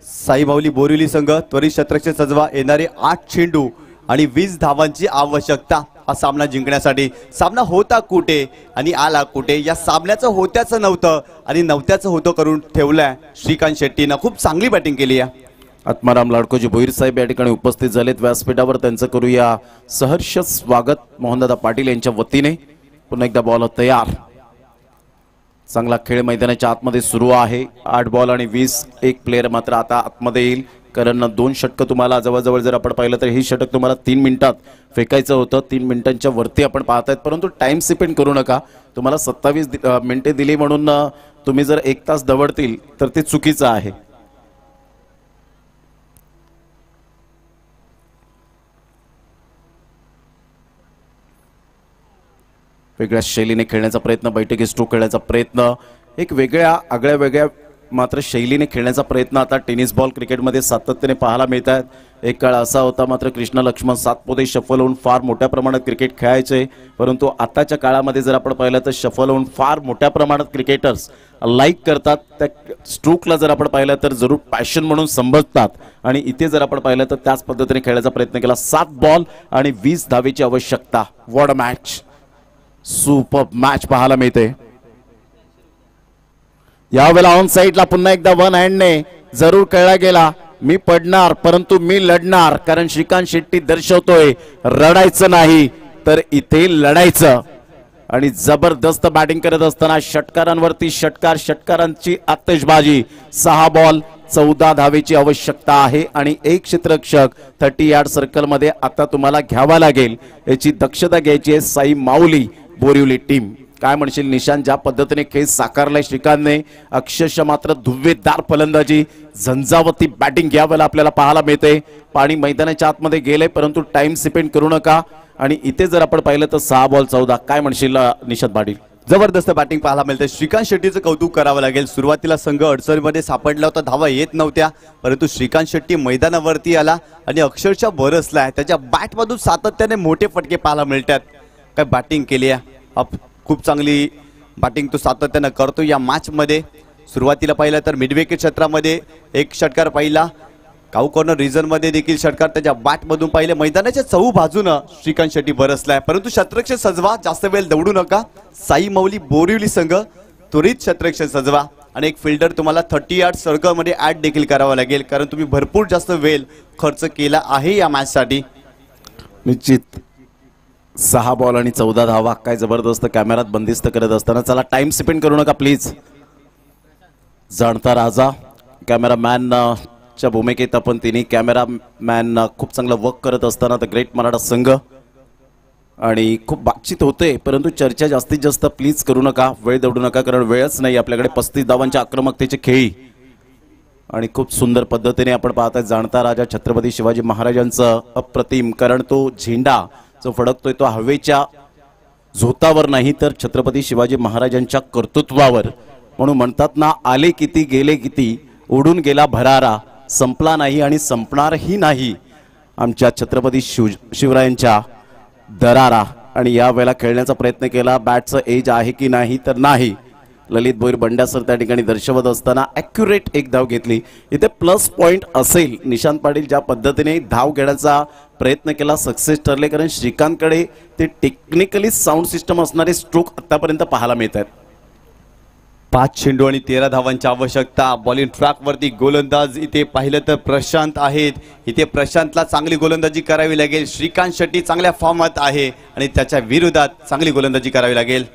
साईबावली बोरिवली संघ त्वरित क्षेत्ररक्षण सजवा. येणारे 8 चेंडू आणि 20 धावांची आवश्यकता हा सामना जिंकण्यासाठी. सामना होता कुठे आणि आला कुठे, या सामन्याचं होत्याचं नव्हतं आणि नव्हत्याचं होतं करून ठेवलंय श्रीकांत शेट्टीनं. खूप चांगली बॅटिंग केली आहे. आत्माराम लाडकोजी भोईर साहेब या ठिकाणी उपस्थित झालेत व्यासपीठावर. त्यांचं करूया सहर्ष स्वागत मोहनदादा पाटील यांच्या वतीने. पुन्हा एकदा बॉल तयार. चांगला खेळ मैदानाच्या आतमध्ये सुरू आहे. 8 बॉल आणि 20. एक प्लेयर मात्र आता आतमध्ये येईल, कारण 2 षटकं तुम्हाला जवळजवळ जर आपण पाहिलं तर ही षटक तुम्हाला 3 मिनिटात फेकायचं होतं. 3 मिनिटांच्या वरती आपण पाहतायत, परंतु टाइम स्पेंड करू नका. तुम्हाला 27 मिनिटे दिली म्हणून तुम्ही जर 1 तास दवडतील तर ते चुकीचं आहे. वेगळ्या शैलीने खेळण्याचा प्रयत्न, बैठकी स्ट्रोक खेळण्याचा प्रयत्न, एक वेगळ्या आगळ्या वेगळ्या मात्र शैलीने खेळण्याचा प्रयत्न आता टेनिस बॉल क्रिकेटमध्ये सातत्याने पाहायला मिळत आहेत. एक काळ असा होता मात्र कृष्ण लक्ष्मण सातपुते शफल होऊन फार मोठ्या प्रमाणात क्रिकेट खेळायचे, परंतु आताच्या काळामध्ये जर आपण पाहिलं तर शफल होऊन फार मोठ्या प्रमाणात क्रिकेटर्स लाईक करतात. त्या स्ट्रोकला जर आपण पाहिलं तर जरूर पॅशन म्हणून समजतात आणि इथे जर आपण पाहिलं तर त्याच पद्धतीने खेळण्याचा प्रयत्न केला. 7 बॉल आणि 20 धावेची आवश्यकता. What a match, super match पाहायला मिळते. यावेळेला ऑन साईडला पुन्हा एकदा वन हँडने जरूर कळला गेला, मी पडणार परंतु मी लढणार, कारण श्रीकांत शेट्टी दर्शवतोय रडायचं नाही तर इथे लढायचं. आणि जबरदस्त बॅटिंग करत असताना षटकारांवरती षटकार, षटकारांची आतषबाजी. 6 बॉल 14 धावेची आवश्यकता आहे आणि एक क्षेत्ररक्षक 30 यार्ड सर्कल मध्ये आता तुम्हाला घ्यावा लागेल, याची दक्षता घ्यायची आहे साई माऊली बोरिवली टीम. काय म्हणशील निशांत, ज्या पद्धतीने खेळ साकारलाय श्रीकांतने, अक्षरशः मात्र धुव्वेदार फलंदाजी, झंझावती बॅटिंग यावेळेला आपल्याला पाहायला मिळते. पाणी मैदानाच्या आतमध्ये गेले परंतु टाइम स्पेंड करू नका. आणि इथे जर आपण पाहिलं तर 6 बॉल 14. काय म्हणशील निशांत पाटील? जबरदस्त बॅटिंग पाहायला मिळते. श्रीकांत शेट्टीचं कौतुक करावं लागेल. सुरुवातीला संघ अडचणीमध्ये सापडला होता, धावा येत नव्हत्या, परंतु श्रीकांत शेट्टी मैदानावरती आला आणि अक्षरशः बरसलाय. त्याच्या बॅटमधून सातत्याने मोठे फटके पाहायला मिळतात. काय बॅटिंग केली आहे, खूप चांगली बॅटिंग तो सातत्यानं करतो या मॅचमध्ये. सुरुवातीला पाहिलं तर मिडविकेट क्षेत्रामध्ये एक षटकार पाहिला, काऊ कॉर्नर रिजनमध्ये देखील षटकार त्याच्या बॅटमधून पाहिले. मैदानाच्या चहू बाजूनं श्रीकांत शेट्टी बरसलाय, परंतु क्षेत्ररक्षण सजवा, जास्त वेळ दौडू नका. साई माऊली बोरिवली संघ त्वरित क्षेत्ररक्षण सजवा आणि एक फिल्डर तुम्हाला 30 यार्ड सर्कलमध्ये ॲड देखील करावा लागेल, कारण तुम्ही भरपूर जास्त वेळ खर्च केला आहे या मॅचसाठी. निश्चित 6 बॉल आणि 14 धावा. काय जबरदस्त कॅमेरात बंदिस्त करत असताना. चला टाइम स्पेंड करू नका प्लीज. जाणता राजा कॅमेरामॅन च्या भूमिकेत आपण तिन्ही कॅमेरामॅन खूप चांगलं वर्क करत असताना द ग्रेट मराठा संघ. आणि खूप बातचीत होते परंतु चर्चा जास्तीत जास्त प्लीज करू नका, वेळ दौडू नका, कारण वेळच नाही आपल्याकडे. 35 धावांच्या आक्रमकतेचे खेळी आणि खूप सुंदर पद्धतीने आपण पाहताय जाणता राजा छत्रपती शिवाजी महाराजांचं अप्रतिम, कारण तो झेंडा जो फडकतोय तो हवेच्या झोतावर नाही तर छत्रपती शिवाजी महाराजांच्या कर्तृत्वावर. म्हणून म्हणतात ना, आले किती गेले किती, उडून गेला भरारा, संपला नाही आणि संपणारही नाही आमच्या छत्रपती शिवरायांच्या दरारा. आणि या वेळेला खेळण्याचा प्रयत्न केला. बॅटचं एज आहे की नाही तर नाही. ललित भोईर बंड्या सर त्या ठिकाणी दर्शवत असताना ॲक्युरेट एक धाव घेतली. इथे प्लस पॉइंट असेल निशांत पाटील, ज्या पद्धतीने धाव घेण्याचा प्रयत्न केला सक्सेस ठरले, कारण श्रीकांतकडे ते टेक्निकली साऊंड सिस्टम असणारे स्ट्रोक आतापर्यंत पाहायला मिळत आहेत. 5 चेंडू आणि 13 धावांची आवश्यकता. बॉलिंग ट्रॅकवरती गोलंदाज इथे पाहिलं तर प्रशांत आहेत. इथे प्रशांतला चांगली गोलंदाजी करावी लागेल. श्रीकांत शेट्टी चांगल्या फॉर्मात आहे आणि त्याच्या विरोधात चांगली गोलंदाजी करावी लागेल.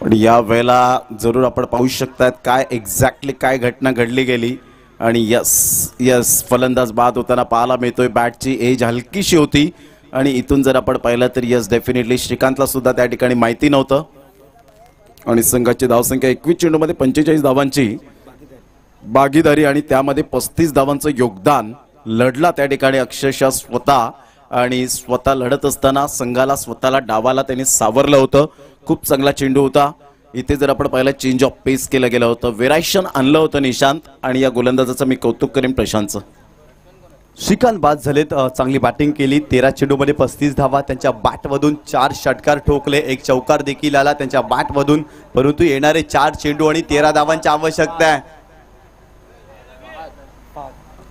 आणि या वेळेला जरूर आपण पाहू शकतात काय एक्झॅक्टली काय घटना घडली गेली. आणि यस फलंदाज बाद होताना पाहायला मिळतोय. बॅटची एज हलकीशी होती आणि इथून जर आपण पाहिलं तर यस डेफिनेटली श्रीकांतला सुद्धा त्या ठिकाणी माहिती नव्हतं. आणि संघाची धावसंख्या 21 चेंडूमध्ये 45 धावांची भागीदारी आणि त्यामध्ये 35 धावांचं योगदान. लढला त्या ठिकाणी अक्षरशः स्वतः, आणि स्वतः लढत असताना संघाला स्वतःला डावाला त्यांनी सावरलं होतं. खूप चांगला चेंडू होता. इथे जर आपण पाहिलं चेंज ऑफ पेस केलं गेलं होतं, व्हेरायशन आणलं होतं निशांत. आणि या गोलंदाजाचं मी कौतुक करेन प्रशांतचं. श्रीकांत बाद झालेत, चांगली बॅटिंग केली. 13 चेंडूमध्ये 35 धावा. त्यांच्या बॅटमधून 4 षटकार ठोकले, एक चौकार देखील आला त्यांच्या बॅटमधून, परंतु येणारे 4 चेंडू आणि 13 धावांची आवश्यकता आहे.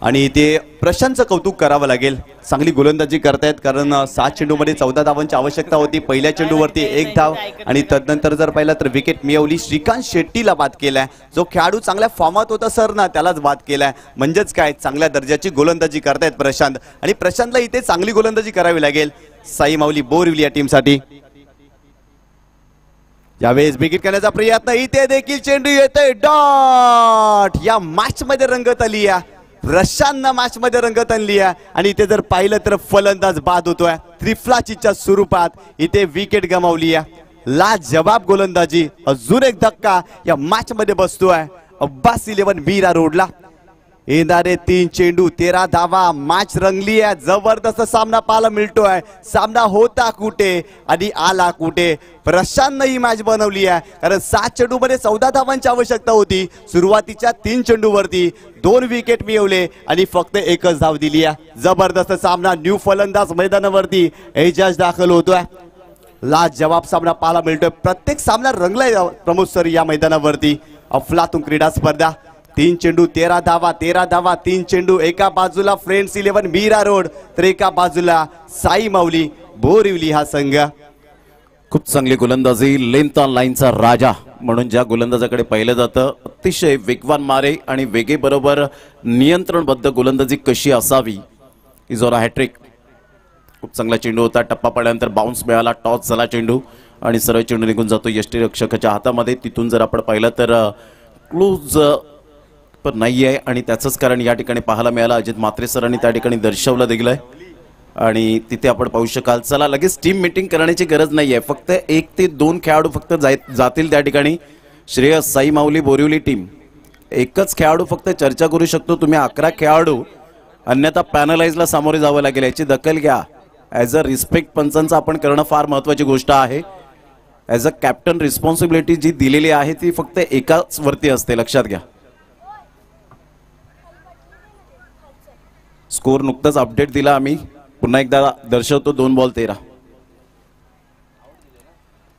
आणि इथे प्रशांतचं कौतुक करावं लागेल. चांगली गोलंदाजी करतायत, कारण 7 चेंडूमध्ये 14 धावांची आवश्यकता होती. पहिल्या चेंडूवरती 1 धाव आणि तदनंतर जर पाहिलं तर विकेट मिळवली. श्रीकांत शेट्टीला बाद केलाय. जो खेळाडू चांगल्या फॉर्मात होता सर ना, त्यालाच बाद केलाय. म्हणजेच काय, चांगल्या दर्जाची गोलंदाजी करतायत प्रशांत. आणि प्रशांतला इथे चांगली गोलंदाजी करावी लागेल साई माऊली बोरिवली या टीमसाठी. यावेळेस विकेट करण्याचा प्रयत्न. इथे देखील चेंडू येतोय डॉट. या मॅच मध्ये रंगत आली आहे. प्रशांतनं मॅच मध्ये रंगत आणली आहे. आणि इथे जर पाहिलं तर फलंदाज बाद होतोय त्रिफलाचीच्या स्वरूपात. इथे विकेट गमावली आहे. लाजवाब गोलंदाजी. अजून एक धक्का या मॅच मध्ये बसतोय अब्बास 11 मीरा रोडला. येणारे 3 चेंडू 13 धावा, मॅच रंगली आहे, जबरदस्त सामना पाहायला मिळतोय. सामना होता कुठे आणि आला कुठे, प्रशांतनं ही मॅच बनवली आहे. कारण 7 चेंडूमध्ये 14 धावांची आवश्यकता होती. सुरुवातीच्या 3 चेंडूवरती 2 विकेट मिळवले आणि फक्त 1च धाव दिली आहे. जबरदस्त सामना, न्यू फलंदाज मैदानावरती एजाज दाखल होतोय. लाजवाब सामना पाहायला मिळतोय. प्रत्येक सामना रंगलाय प्रमोद सर या मैदानावरती. अफलातून क्रीडा स्पर्धा, 3 चेंडू 13 धावा, 13 धावा 3 चेंडू. एका बाजूला फ्रेंड्स 11 मीरा रोड, तर एका बाजूला साई माऊली बोरिवली हा संघ. खूप चांगली गोलंदाजी, लेंथ ऑन लाईनचा राजा म्हणून ज्या गोलंदाजाकडे पाहिलं जातं. अतिशय वेगवान मारे आणि वेगेबरोबर नियंत्रणबद्ध गोलंदाजी कशी असावी. इजोरा हॅट्रिक. खूप चांगला चेंडू होता, टप्पा पडल्यानंतर बाउन्स मिळाला, टॉस झाला चेंडू आणि सरळ चेंडू निघून जातो यष्टीरक्षकाच्या हातामध्ये. तिथून जर आपण पाहिलं तर क्लूज पण नाही आहे आणि त्याचंच कारण या ठिकाणी पाहायला मिळालं. अजित म्हात्रे सरांनी त्या ठिकाणी दर्शवलं गेलंय आणि तिथे आपण पाहू शकाल. चला, लगेच टीम मीटिंग करण्याची गरज नाही आहे. फक्त 1 ते 2 खेळाडू फक्त जातील त्या ठिकाणी. श्रेयस, साई माऊली बोरिवली टीम, एकच खेळाडू फक्त चर्चा करू शकतो. तुम्ही 11 खेळाडू, अन्यथा पॅनलाइजला सामोरे जावं लागेल. याची दखल घ्या. ॲज अ रिस्पेक्ट पंचांचं आपण करणं फार महत्त्वाची गोष्ट आहे. ॲज अ कॅप्टन रिस्पॉन्सिबिलिटी जी दिलेली आहे ती फक्त एकाच वरती असते, लक्षात घ्या. स्कोर नुकताच अपडेट दिला आम्ही, पुन्हा एकदा दर्शवतो. 2 बॉल 13.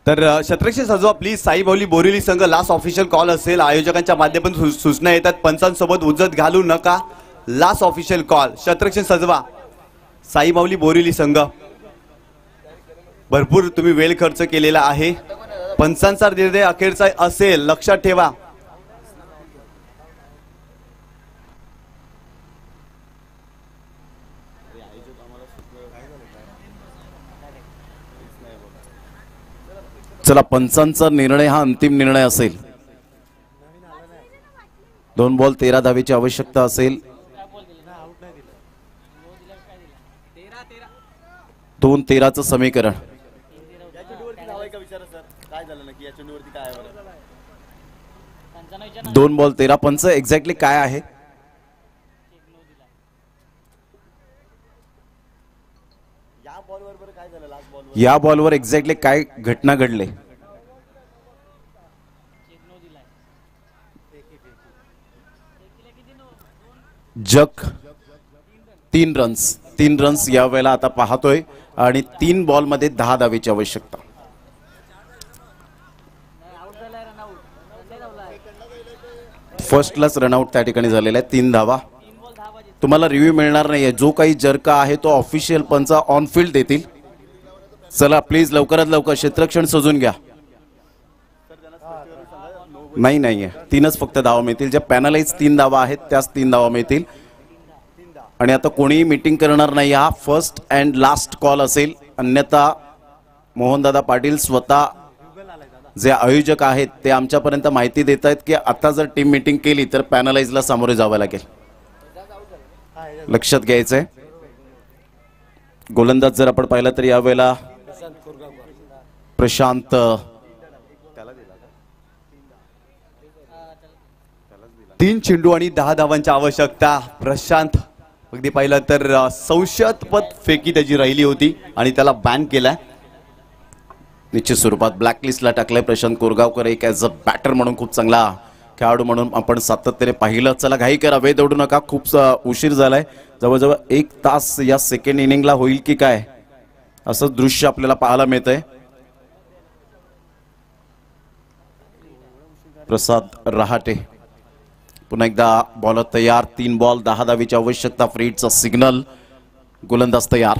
तर शत्रक्षी सजवा प्लीज. साई माऊली बोरिवली संघ लास्ट ऑफिशियल कॉल असेल. आयोजकांच्या माध्यमातून सूचना येतात, पंचांसोबत उजत घालू नका. Last official call. शत्रक्षी सजवा, साई माऊली बोरिवली संघ. भरपूर तुम्ही वेळ खर्च केलेला आहे. पंचांचा निर्णय अखेरचा असेल, लक्षात ठेवा. चला, पंचांचा निर्णय हा अंतिम निर्णय असेल. 2 बॉल 13 धावेची आवश्यकता असेल. 2-13चं समीकरण. दोन बॉल 13. पंच एक्झॅक्टली काय आहे? या बॉलवर एक्झॅक्टली काय घटना घडले? जग 3 रन्स या वेळेला आता पाहतोय आणि 3 बॉल मध्ये 10 धावेची आवश्यकता. फर्स्टलाच रनआउट त्या ठिकाणी झालेला आहे. 3 धावा. तुम्हाला रिव्ह्यू मिळणार नाहीये. जो काही जर्का आहे तो ऑफिशियल पंच ऑन फील्ड देतील. चला प्लीज लवकरात लवकर क्षेत्ररक्षण सजून घ्या. नाहीये 3च फक्त धावा मिळतील. ज्या पॅनलाइज 3 धावा आहेत त्याच 3 धावा मिळतील. आणि आता कोणीही मीटिंग करणार नाही. हा फर्स्ट अँड लास्ट कॉल असेल. अन्यथा मोहनदादा पाटील स्वतः जे आयोजक आहेत ते आमच्यापर्यंत माहिती देत आहेत की आता जर टीम मीटिंग केली तर पॅनलाइजला सामोरे जावं लागेल. लक्षात घ्यायचंय. गोलंदाज जर आपण पाहिलं तर यावेळेला प्रशांत 3 चेंडू आणि 10 धावांची आवश्यकता. प्रशांत अगदी पाहिलं तर संशयास्पद फेकी त्याची राहिली होती आणि त्याला बॅन केलाय. निश्चित स्वरूपात ब्लॅकलिस्टला टाकलंय प्रशांत कोरगावकर. एक ॲज अ बॅटर म्हणून खूप चांगला खेळाडू म्हणून आपण सातत्याने पाहिलं. चला घाई करा, वेळ दौडू नका. खूप उशीर झालाय. जवळजवळ 1 तास या सेकंड इनिंगला होईल की काय असं दृश्य आपल्याला पाहायला मिळतंय. प्रसाद रहाटे पुन्हा एकदा बॉलर तयार. 3 बॉल 10 धावेची आवश्यकता. फ्रीडचा सिग्नल. गोलंदाज तयार.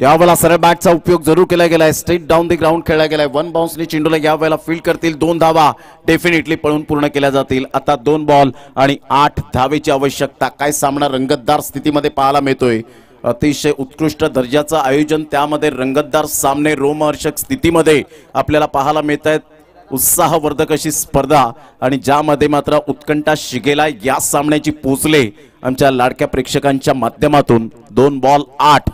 यावेळेला सरळ बॅटचा उपयोग जरूर केला गेलाय. स्ट्रेट डाऊन द ग्राउंड खेळला गेलाय. 1 बाउन्सने चेंडूला यावेळेला फील्ड करतील. 2 धावा डेफिनेटली पळून पूर्ण केल्या जातील. आता 2 बॉल आणि 8 धावेची आवश्यकता. काय सामना रंगतदार स्थितीमध्ये पाहायला मिळतोय. अतिशय उत्कृष्ट दर्जाचं आयोजन, त्यामध्ये रंगतदार सामने रोमहर्षक स्थितीमध्ये आपल्याला पाहायला मिळत आहेत. उत्साहवर्धक अशी स्पर्धा आणि ज्यामध्ये मात्र उत्कंठा शिगेला या सामन्याची पोचले आमच्या लाडक्या प्रेक्षकांच्या माध्यमातून. 2 बॉल 8.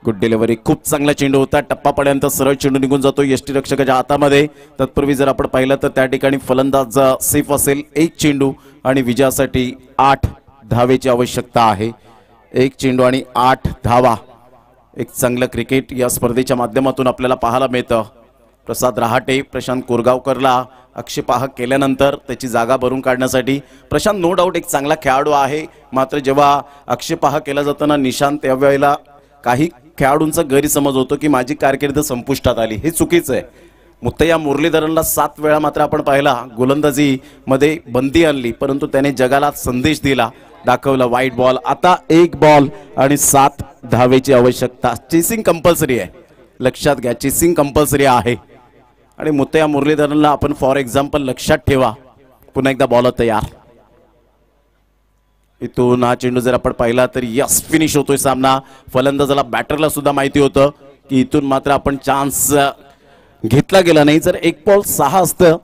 गुड डिलिव्हरी, खूप चांगला चेंडू होता, टप्पापर्यंत सरळ चेंडू निघून जातो यष्टीरक्षकाच्या हातामध्ये. तत्पूर्वी जर आपण पाहिलं तर त्या ठिकाणी फलंदाज सेफ असेल. एक चेंडू आणि विजयासाठी 8 धावेची आवश्यकता आहे. एक चेंडू आणि 8 धावा. एक चांगलं क्रिकेट या स्पर्धेच्या माध्यमातून आपल्याला पाहायला मिळतं. प्रसाद रहाटे प्रशांत कोरगावकरला आक्षेपार्ह केल्यानंतर त्याची जागा भरून काढण्यासाठी प्रशांत नो डाऊट एक चांगला खेळाडू आहे, मात्र जेव्हा आक्षेपार्ह केला जाताना निशांत त्यावेळेला काही खेळाडूंचा गैरसमज होतो की माझी कारकीर्द संपुष्टात आली. हे चुकीचं आहे. मुत्तैया मुरलीधरनला 7 वेळा मात्र आपण पाहिला गोलंदाजीमध्ये बंदी आणली, परंतु त्याने जगाला संदेश दिला, दाखवला. वाईट बॉल, आता 1 बॉल आणि 7 धावेची आवश्यकता. चेसिंग कंपल्सरी आहे, लक्षात घ्या, चेसिंग कंपल्सरी आहे. आणि मुत्तैया मुरलीधरनला आपण फॉर एक्झाम्पल लक्षात ठेवा. पुन्हा एकदा बॉल तयार. इथून हा चेंडू जर आपण पाहिला तर यस फिनिश होतोय सामना. फलंदाजाला बॅटरला सुद्धा माहिती होतं की इथून मात्र आपण चान्स घेतला गेला नाही. जर 1 बॉल 6 असतं